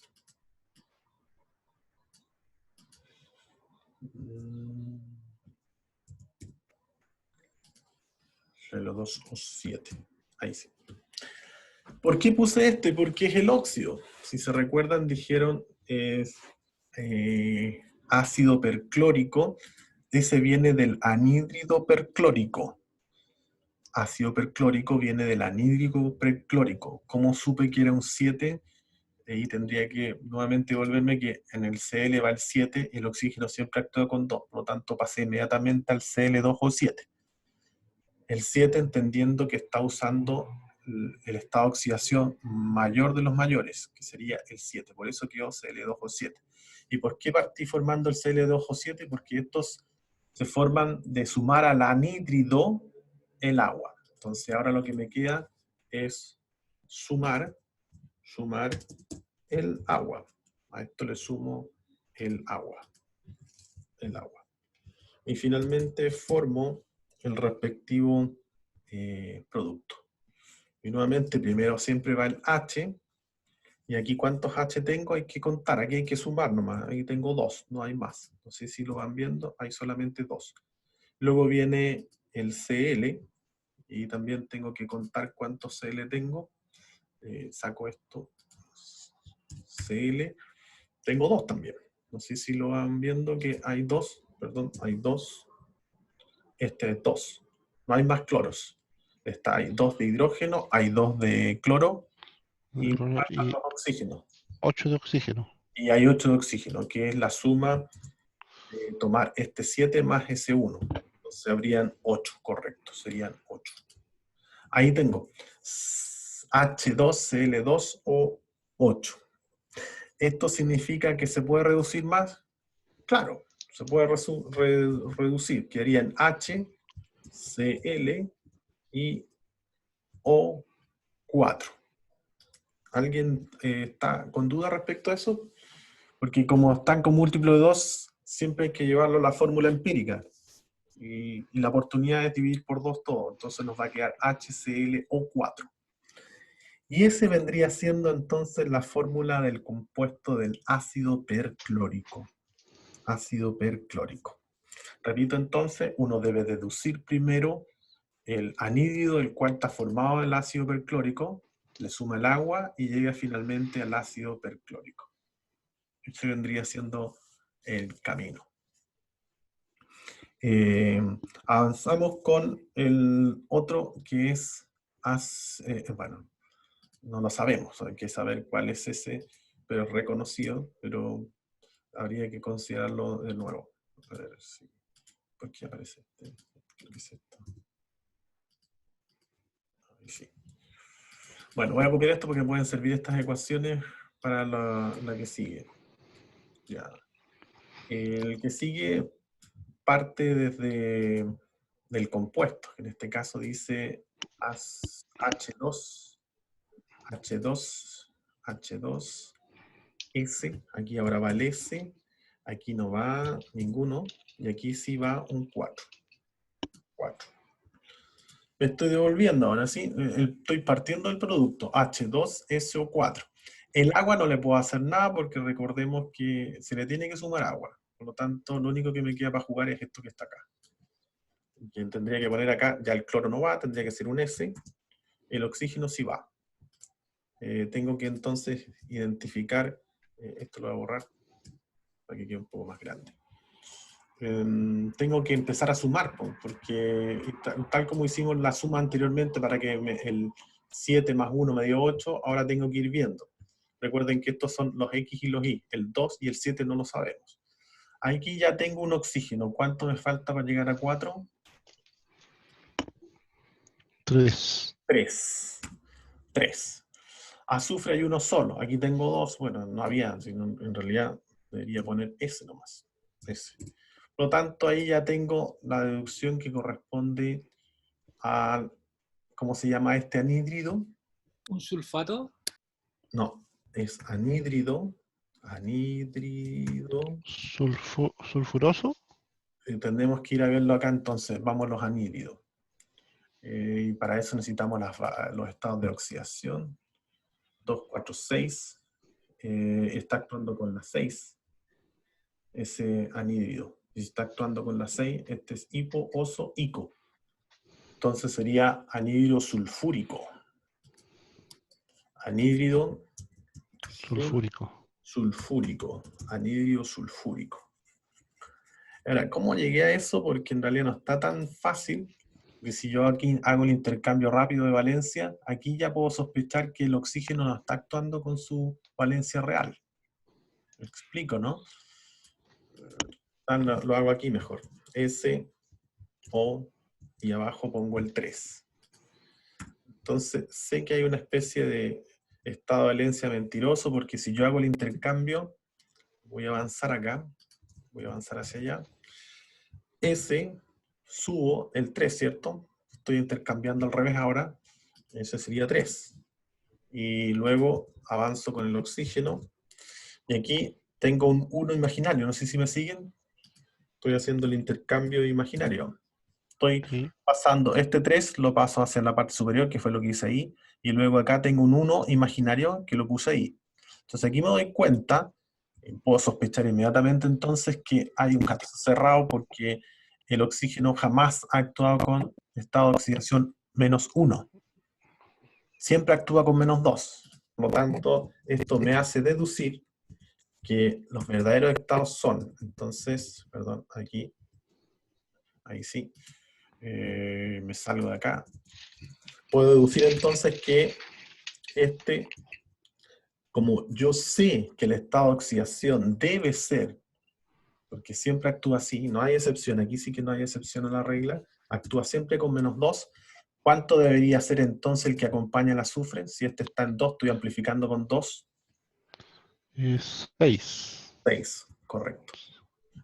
Cl2O7. Ahí sí. ¿Por qué puse este? Porque es el óxido. Si se recuerdan, dijeron es ácido perclórico. Ese viene del anhídrido perclórico. Ácido perclórico viene del anhídrido perclórico. ¿Cómo supe que era un 7? Ahí tendría que nuevamente volverme que en el Cl va el 7 y el oxígeno siempre actúa con 2. Por lo tanto, pasé inmediatamente al Cl2O7. El 7 entendiendo que está usando el estado de oxidación mayor de los mayores, que sería el 7. Por eso quedó Cl2O7. ¿Y por qué partí formando el Cl2O7? Porque estos se forman de sumar al anhídrido el agua. Entonces ahora lo que me queda es sumar el agua. A esto le sumo el agua. Y finalmente formo el respectivo producto. Y nuevamente, primero siempre va el H. Y aquí, ¿cuántos H tengo? Hay que contar. Aquí hay que sumar nomás. Aquí tengo 2, no hay más. No sé si lo van viendo. Hay solamente 2. Luego viene el Cl. Y también tengo que contar cuántos Cl tengo. Saco esto. Cl. Tengo 2 también. No sé si lo van viendo que hay 2. Perdón, hay 2. Este es 2. No hay más cloros. Hay 2 de hidrógeno, hay 2 de cloro y faltan Y 2 oxígenos. 8 de oxígeno. Y hay 8 de oxígeno, que es la suma de tomar este 7 más ese 1. Entonces habrían 8, correcto, serían 8. Ahí tengo H2Cl2O8. ¿Esto significa que se puede reducir más? Claro, se puede reducir. Quedarían H, Cl y O4. ¿Alguien está con duda respecto a eso? Porque como están con múltiplo de 2, siempre hay que llevarlo a la fórmula empírica. Y la oportunidad es dividir por 2 todo. Entonces nos va a quedar HClO4. Y ese vendría siendo entonces la fórmula del compuesto del ácido perclórico. Ácido perclórico. Repito entonces, uno debe deducir primero el anhídrido del cual está formado el ácido perclórico, le suma el agua y llega finalmente al ácido perclórico. Este vendría siendo el camino. Avanzamos con el otro que es, bueno, no lo sabemos, hay que saber cuál es ese, pero es reconocido, pero habría que considerarlo de nuevo. A ver si, ¿por qué aparece este? Creo que es esto. Sí. Bueno, voy a copiar esto porque pueden servir estas ecuaciones para la que sigue. Ya. El que sigue parte desde del compuesto. En este caso dice H2, S. Aquí ahora va el S. Aquí no va ninguno. Y aquí sí va un 4. 4. Me estoy devolviendo ahora, ¿sí? Estoy partiendo del producto, H2SO4. El agua no le puedo hacer nada porque recordemos que se le tiene que sumar agua. Por lo tanto, lo único que me queda para jugar es esto que está acá. Que tendría que poner acá, ya el cloro no va, tendría que ser un S. El oxígeno sí va. Tengo que entonces identificar, esto lo voy a borrar para que quede un poco más grande. tengo que empezar a sumar, porque tal como hicimos la suma anteriormente para que el 7 más 1 me dio 8, ahora tengo que ir viendo. Recuerden que estos son los X y los Y, el 2 y el 7 no lo sabemos. Aquí ya tengo un oxígeno. ¿Cuánto me falta para llegar a 4? 3. 3. Azufre hay uno solo. Aquí tengo 2. Bueno, no había, sino en realidad debería poner S nomás. S. Por lo tanto, ahí ya tengo la deducción que corresponde a, ¿cómo se llama este anhídrido? ¿Un sulfato? No, es anhídrido. Sulfuroso. Tenemos que ir a verlo acá entonces. Vamos a los anhídridos. Y para eso necesitamos los estados de oxidación. 2, 4, 6. Está actuando con la 6. Ese anhídrido. Si está actuando con la 6, este es hipo, oso, ico. Entonces sería anhídrido sulfúrico. Anhídrido sulfúrico. Anhídrido sulfúrico. Ahora, ¿cómo llegué a eso? Porque en realidad no está tan fácil. Porque si yo aquí hago el intercambio rápido de valencia, aquí ya puedo sospechar que el oxígeno no está actuando con su valencia real. ¿Me explico, no? Lo hago aquí mejor. S, O, y abajo pongo el 3. Entonces, sé que hay una especie de estado de valencia mentiroso, porque si yo hago el intercambio, voy a avanzar acá, voy a avanzar hacia allá. S, subo el 3, ¿cierto? Estoy intercambiando al revés ahora. Ese sería 3. Y luego avanzo con el oxígeno. Y aquí tengo un 1 imaginario. No sé si me siguen. Estoy haciendo el intercambio imaginario. Estoy pasando este 3, lo paso hacia la parte superior, que fue lo que hice ahí. Y luego acá tengo un 1 imaginario que lo puse ahí. Entonces aquí me doy cuenta, puedo sospechar inmediatamente entonces que hay un caso cerrado porque el oxígeno jamás ha actuado con estado de oxidación -1. Siempre actúa con -2. Por lo tanto, esto me hace deducir que los verdaderos estados son, entonces, perdón, aquí, ahí sí, me salgo de acá. Puedo deducir entonces que como yo sé que el estado de oxidación debe ser, porque siempre actúa así, no hay excepción, aquí sí que no hay excepción a la regla, actúa siempre con -2, ¿cuánto debería ser entonces el que acompaña el azufre? Si este está en 2, estoy amplificando con 2. Es 6. 6, correcto.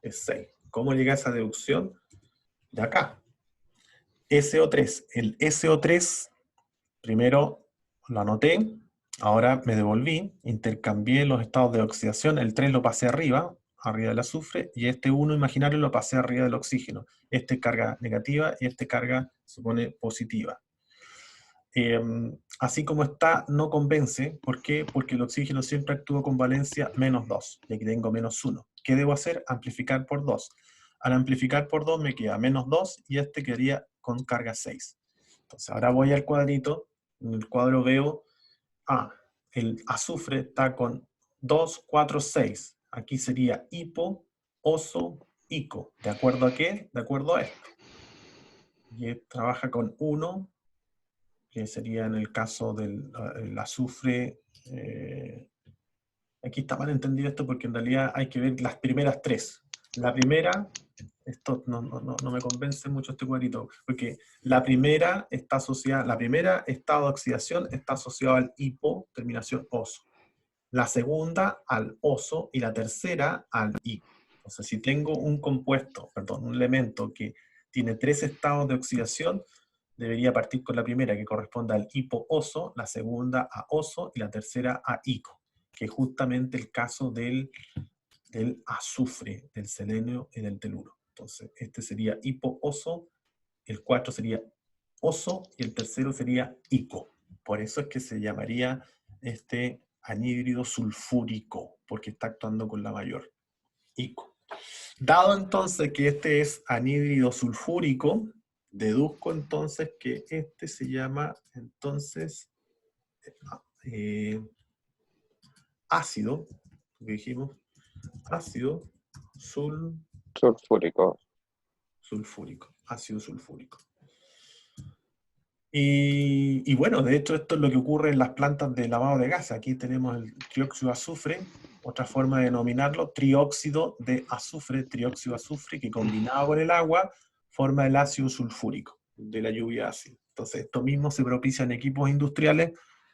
Es 6. ¿Cómo llega a esa deducción? De acá. SO3. El SO3, primero lo anoté, ahora me devolví, intercambié los estados de oxidación, el 3 lo pasé arriba del azufre, y este 1 imaginario lo pasé arriba del oxígeno. Este es carga negativa y este carga, se pone positiva. Así como está, no convence. ¿Por qué? Porque el oxígeno siempre actúa con valencia -2, y aquí tengo -1. ¿Qué debo hacer? Amplificar por 2. Al amplificar por 2 me queda -2, y este quedaría con carga 6. Entonces ahora voy al cuadrito, en el cuadro veo, el azufre está con 2, 4, 6. Aquí sería hipo, oso, ico. ¿De acuerdo a qué? De acuerdo a esto. Y trabaja con 1, que sería en el caso del azufre. Aquí está mal entendido esto porque en realidad hay que ver las primeras 3. La primera, esto no me convence mucho este cuadrito, porque la primera está asociada, la primera estado de oxidación está asociado al hipo, terminación oso. La segunda al oso y la tercera al ico. Entonces, si tengo un compuesto, un elemento que tiene 3 estados de oxidación, debería partir con la primera, que corresponde al hipo-oso, la segunda a oso y la tercera a ico, que es justamente el caso del azufre, del selenio y del teluro. Entonces, este sería hipo-oso, el 4 sería oso y el tercero sería ico. Por eso es que se llamaría este anhídrido sulfúrico, porque está actuando con la mayor, ico. Dado entonces que este es anhídrido sulfúrico, deduzco entonces que este se llama entonces ácido, que dijimos, ácido sulfúrico. Sulfúrico. Sulfúrico, ácido sulfúrico. Y bueno, de hecho esto es lo que ocurre en las plantas de lavado de gas. Aquí tenemos el trióxido de azufre, otra forma de denominarlo, trióxido de azufre, que combinado con el agua forma el ácido sulfúrico de la lluvia ácida. Entonces esto mismo se propicia en equipos industriales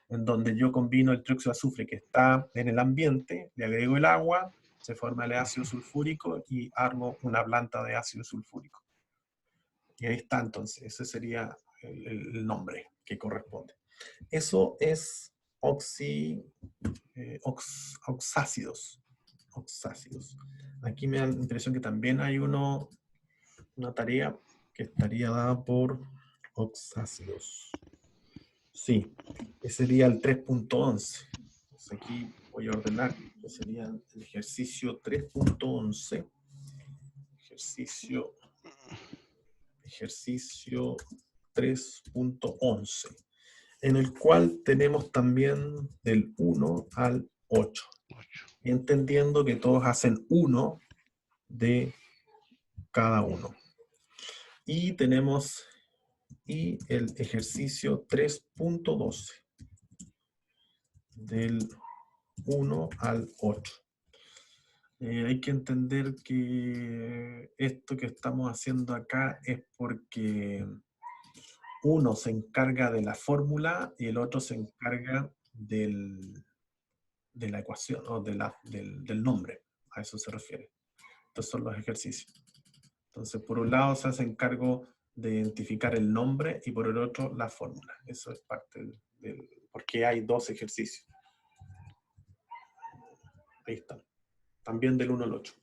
en donde yo combino el trióxido de azufre que está en el ambiente, le agrego el agua, se forma el ácido sulfúrico y armo una planta de ácido sulfúrico. Y ahí está entonces, ese sería el nombre que corresponde. Eso es oxácidos. Aquí me da la impresión que también hay una tarea que estaría dada por oxácidos. Sí, ese sería el 3.11. Entonces aquí voy a ordenar, que sería el ejercicio 3.11. Ejercicio 3.11, en el cual tenemos también del 1 al 8. Entendiendo que todos hacen 1 de cada uno. Y tenemos el ejercicio 3.12, del 1 al 8. Hay que entender que esto que estamos haciendo acá es porque uno se encarga de la fórmula y el otro se encarga de la ecuación o del nombre. A eso se refiere. Estos son los ejercicios. Entonces, por un lado se hace encargo de identificar el nombre y por el otro la fórmula. Eso es parte del porque hay dos ejercicios. Ahí están. También del 1 al 8.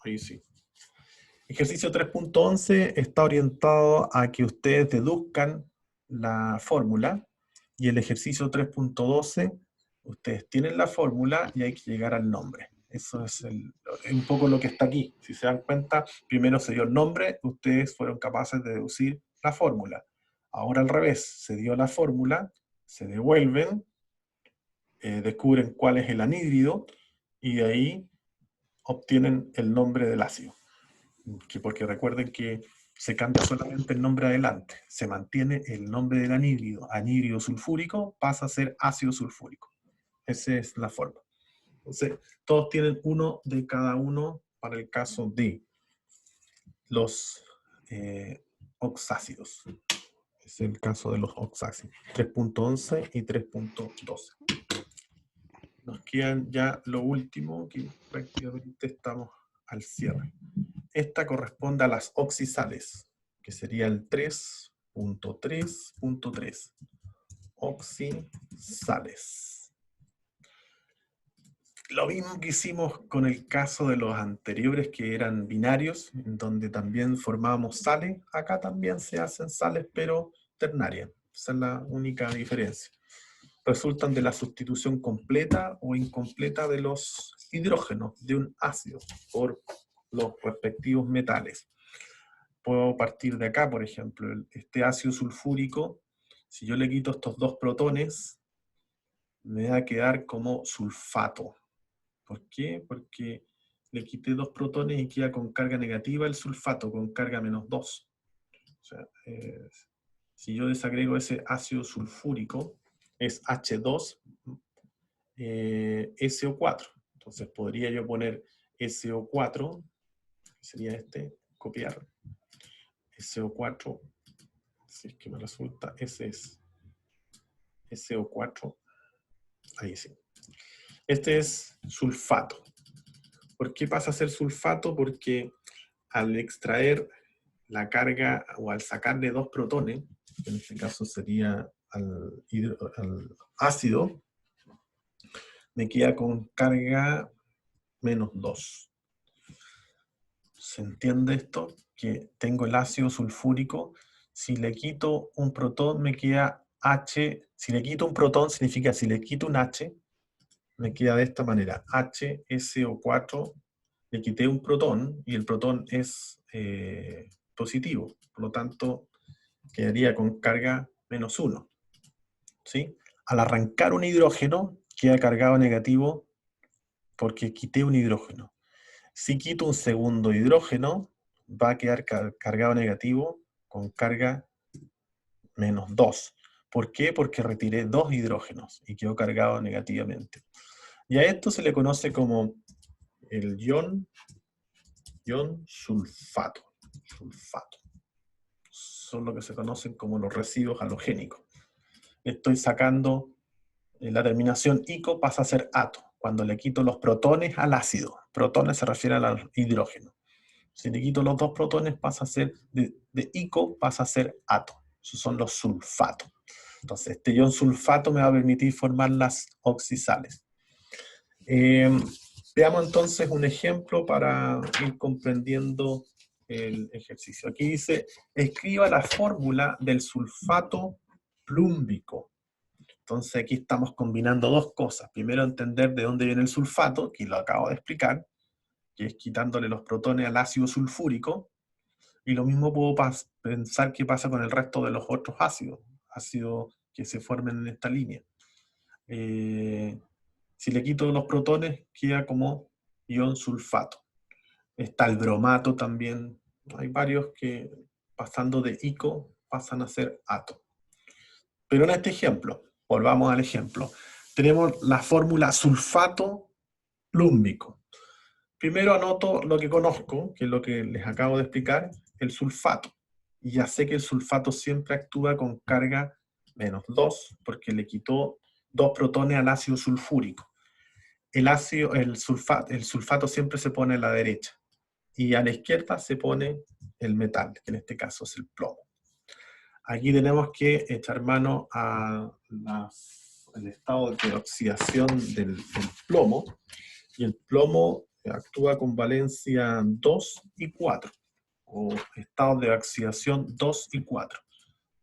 Ahí sí. Ejercicio 3.11 está orientado a que ustedes deduzcan la fórmula, y el ejercicio 3.12, ustedes tienen la fórmula y hay que llegar al nombre. Eso es un poco lo que está aquí. Si se dan cuenta, primero se dio el nombre, ustedes fueron capaces de deducir la fórmula. Ahora al revés, se dio la fórmula, se devuelven, descubren cuál es el anhídrido, y de ahí obtienen el nombre del ácido. Porque recuerden que se cambia solamente el nombre adelante, se mantiene el nombre del anhídrido. Anhídrido sulfúrico pasa a ser ácido sulfúrico. Esa es la forma. Entonces, todos tienen 1 de cada uno para el caso de los oxácidos. Es el caso de los oxácidos. 3.11 y 3.12. Nos quedan ya lo último, que prácticamente estamos al cierre. Esta corresponde a las oxisales, que sería el 3.3.3. Oxisales. Lo mismo que hicimos con el caso de los anteriores, que eran binarios, en donde también formábamos sales. Acá también se hacen sales, pero ternarias. Esa es la única diferencia. Resultan de la sustitución completa o incompleta de los hidrógenos de un ácido por los respectivos metales. Puedo partir de acá, por ejemplo, este ácido sulfúrico, si yo le quito estos 2 protones, me va a quedar como sulfato. ¿Por qué? Porque le quité 2 protones y queda con carga negativa el sulfato, con carga -2. O sea, si yo desagrego ese ácido sulfúrico, es H2 SO4. Entonces podría yo poner SO4, sería este, copiar. SO4, si es que me resulta, ese es SO4, ahí sí. Este es sulfato. ¿Por qué pasa a ser sulfato? Porque al extraer la carga, o al sacarle 2 protones, en este caso sería al ácido, me queda con carga -2. ¿Se entiende esto? Que tengo el ácido sulfúrico, si le quito un protón me queda H, si le quito un protón significa, si le quito un H, me queda de esta manera, HSO4, le quité un protón, y el protón es positivo, por lo tanto quedaría con carga -1. ¿Sí? Al arrancar un hidrógeno, queda cargado negativo porque quité un hidrógeno. Si quito un segundo hidrógeno, va a quedar cargado negativo con carga -2. ¿Por qué? Porque retiré 2 hidrógenos y quedó cargado negativamente. Y a esto se le conoce como el ion sulfato. Son lo que se conocen como los residuos halogénicos. Estoy sacando la terminación ico, pasa a ser ato. Cuando le quito los protones al ácido. Protones se refieren al hidrógeno. Si le quito los 2 protones, pasa a ser, de ico pasa a ser ato. Esos son los sulfatos. Entonces, este ion sulfato me va a permitir formar las oxisales. Veamos entonces un ejemplo para ir comprendiendo el ejercicio. Aquí dice, escriba la fórmula del sulfato plúmbico. Entonces aquí estamos combinando dos cosas. Primero entender de dónde viene el sulfato, que lo acabo de explicar, que es quitándole los protones al ácido sulfúrico, y lo mismo puedo pensar qué pasa con el resto de los otros ácidos que se formen en esta línea. Si le quito los protones, queda como ion sulfato. Está el bromato también. Hay varios que pasando de ico pasan a ser ato. Pero en este ejemplo, volvamos al ejemplo, tenemos la fórmula sulfato plúmbico. Primero anoto lo que conozco, que es lo que les acabo de explicar, el sulfato. Y ya sé que el sulfato siempre actúa con carga -2, porque le quitó 2 protones al ácido sulfúrico. El sulfato siempre se pone a la derecha. Y a la izquierda se pone el metal, que en este caso es el plomo. Aquí tenemos que echar mano al estado de oxidación del plomo. Y el plomo actúa con valencia 2 y 4, o estados de oxidación 2 y 4.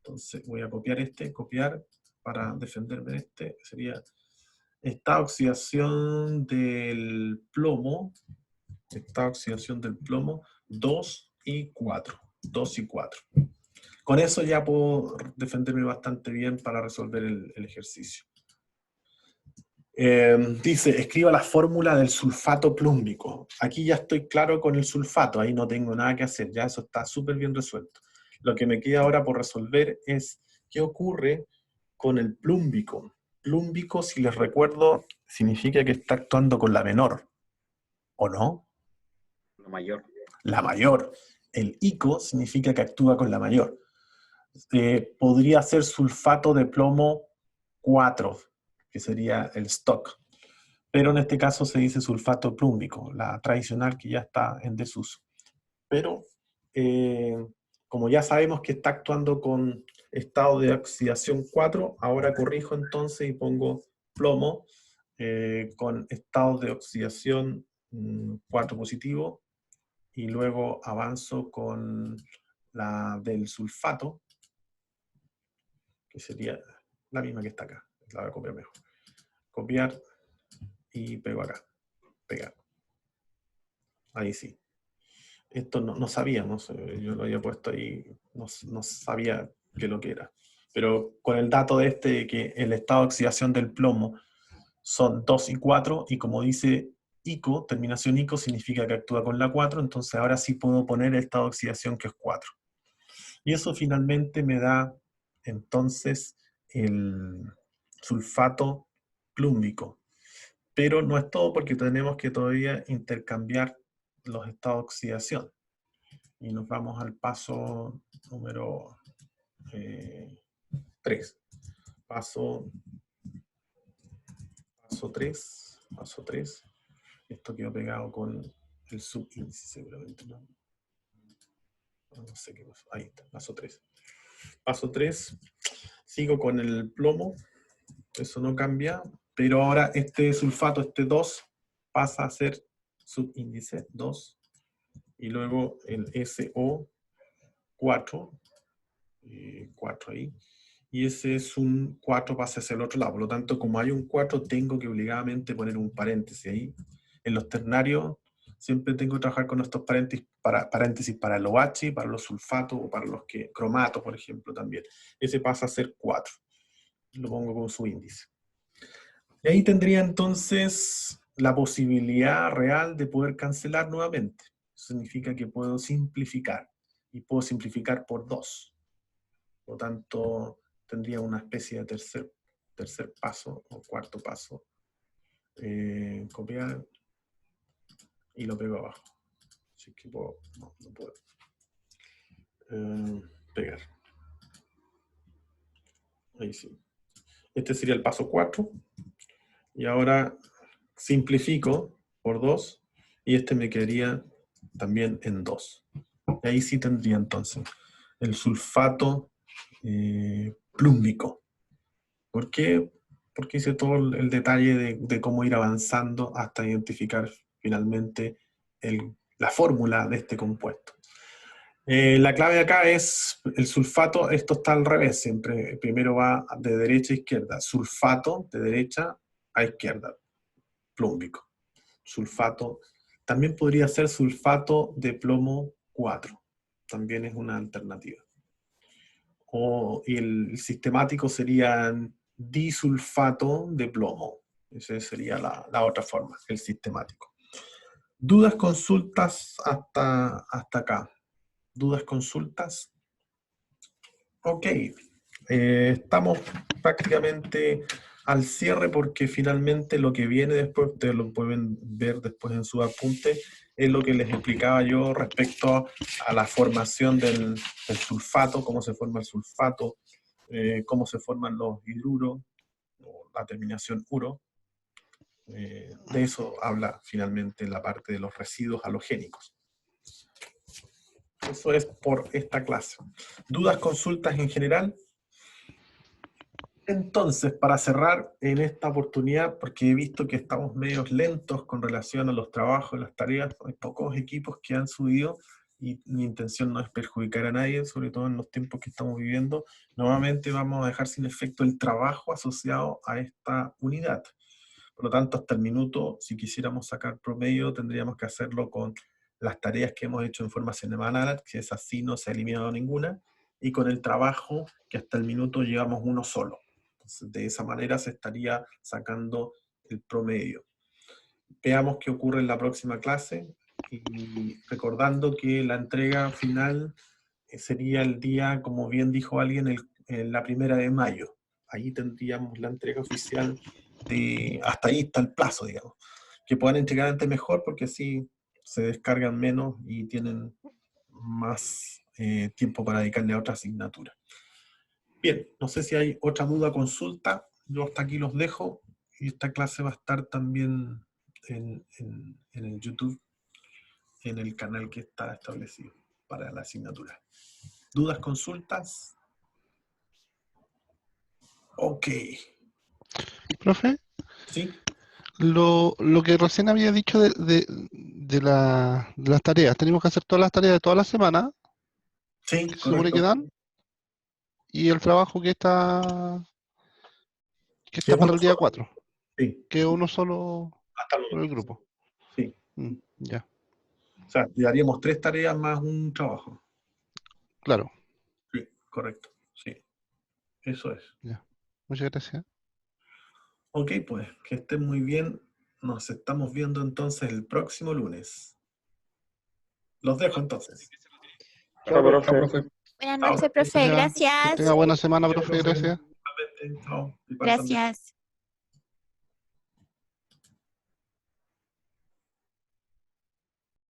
Entonces voy a copiar para defenderme de este, sería estado de oxidación del plomo, 2 y 4. 2 y 4. Con eso ya puedo defenderme bastante bien para resolver el ejercicio. Dice, escriba la fórmula del sulfato plúmbico. Aquí ya estoy claro con el sulfato, ahí no tengo nada que hacer, ya eso está súper bien resuelto. Lo que me queda ahora por resolver es qué ocurre con el plúmbico. Plúmbico, si les recuerdo, significa que está actuando con la menor, ¿o no? La mayor. La mayor. El ico significa que actúa con la mayor. Podría ser sulfato de plomo 4, que sería el stock. Pero en este caso se dice sulfato plúmbico, la tradicional que ya está en desuso. Pero como ya sabemos que está actuando con estado de oxidación 4, ahora corrijo entonces y pongo plomo con estado de oxidación 4 positivo, y luego avanzo con la del sulfato, que sería la misma que está acá. La voy a copiar mejor. Copiar y pego acá. Pegar. Ahí sí. Esto no sabíamos, yo lo había puesto ahí, no sabía qué lo que era. Pero con el dato de que el estado de oxidación del plomo son 2 y 4, y como dice ico, terminación ico significa que actúa con la 4, entonces ahora sí puedo poner el estado de oxidación que es 4. Y eso finalmente me da entonces el sulfato plúmbico. Pero no es todo, porque tenemos que todavía intercambiar los estados de oxidación. Y nos vamos al paso número 3. Paso 3. Esto quedó pegado con el subíndice seguramente, ¿no? No sé qué pasó. Ahí está, paso 3. Paso 3, sigo con el plomo. Eso no cambia, pero ahora este sulfato, este 2, pasa a ser subíndice 2. Y luego el SO4, 4 ahí. Y ese es un 4, pasa hacia el otro lado. Por lo tanto, como hay un 4, tengo que obligadamente poner un paréntesis ahí. En los ternarios siempre tengo que trabajar con estos paréntesis para el OH, para los sulfatos, o para los cromatos, por ejemplo, también. Ese pasa a ser 4. Lo pongo con su índice. Y ahí tendría entonces la posibilidad real de poder cancelar nuevamente. Eso significa que puedo simplificar, y puedo simplificar por 2. Por lo tanto, tendría una especie de tercer paso o cuarto paso. Copiar y lo pego abajo. Así que puedo, no puedo. Pegar. Ahí sí. Este sería el paso 4. Y ahora simplifico por 2. Y este me quedaría también en 2. Y ahí sí tendría entonces el sulfato plúmbico. ¿Por qué? Porque hice todo el detalle de cómo ir avanzando hasta identificar finalmente la fórmula de este compuesto. La clave acá es el sulfato, esto está al revés, siempre primero va de derecha a izquierda, sulfato de derecha a izquierda, plúmbico. Sulfato, también podría ser sulfato de plomo 4, también es una alternativa. Y el sistemático sería disulfato de plomo, esa sería la otra forma, el sistemático. Dudas, consultas hasta acá. ¿Dudas, consultas? Ok. Estamos prácticamente al cierre porque finalmente lo que viene después, ustedes lo pueden ver después en su apunte, es lo que les explicaba yo respecto a la formación del sulfato, cómo se forma el sulfato, cómo se forman los hidruros, o la terminación uro. De eso habla finalmente la parte de los residuos halogénicos. Eso es por esta clase. ¿Dudas, consultas en general? Entonces, para cerrar en esta oportunidad, porque he visto que estamos medios lentos con relación a los trabajos, las tareas, hay pocos equipos que han subido y mi intención no es perjudicar a nadie, sobre todo en los tiempos que estamos viviendo. Nuevamente vamos a dejar sin efecto el trabajo asociado a esta unidad. Por lo tanto, hasta el minuto, si quisiéramos sacar promedio, tendríamos que hacerlo con las tareas que hemos hecho en forma semanal, que es así, no se ha eliminado ninguna, y con el trabajo, que hasta el minuto llevamos uno solo. Entonces, de esa manera se estaría sacando el promedio. Veamos qué ocurre en la próxima clase, y recordando que la entrega final sería el día, como bien dijo alguien, la 1 de mayo. Ahí tendríamos la entrega oficial. Hasta ahí está el plazo, digamos. Que puedan entregar antes mejor, porque así se descargan menos y tienen más tiempo para dedicarle a otra asignatura. Bien, no sé si hay otra duda o consulta. Yo hasta aquí los dejo, y esta clase va a estar también en el YouTube, en el canal que está establecido para la asignatura. ¿Dudas, consultas? Ok. Profe, ¿Sí? lo que recién había dicho de las tareas, tenemos que hacer todas las tareas de toda la semana, Sí, que se supone que correcto. dan, y el trabajo que está Que es para uno el día solo. 4, Sí, que uno solo hasta por el grupo. Sí. Ya, O sea, le daríamos 3 tareas más un trabajo. claro. Sí, correcto. Sí, eso es. Ya. Muchas gracias. Ok, pues, que estén muy bien. Nos estamos viendo entonces el próximo lunes. Los dejo entonces. Chao, Chao, profe. profe. Buenas Chao. noches, profe. Que Gracias. tenga buena semana, profe. Gracias. Chao. Que pasen bien. Gracias.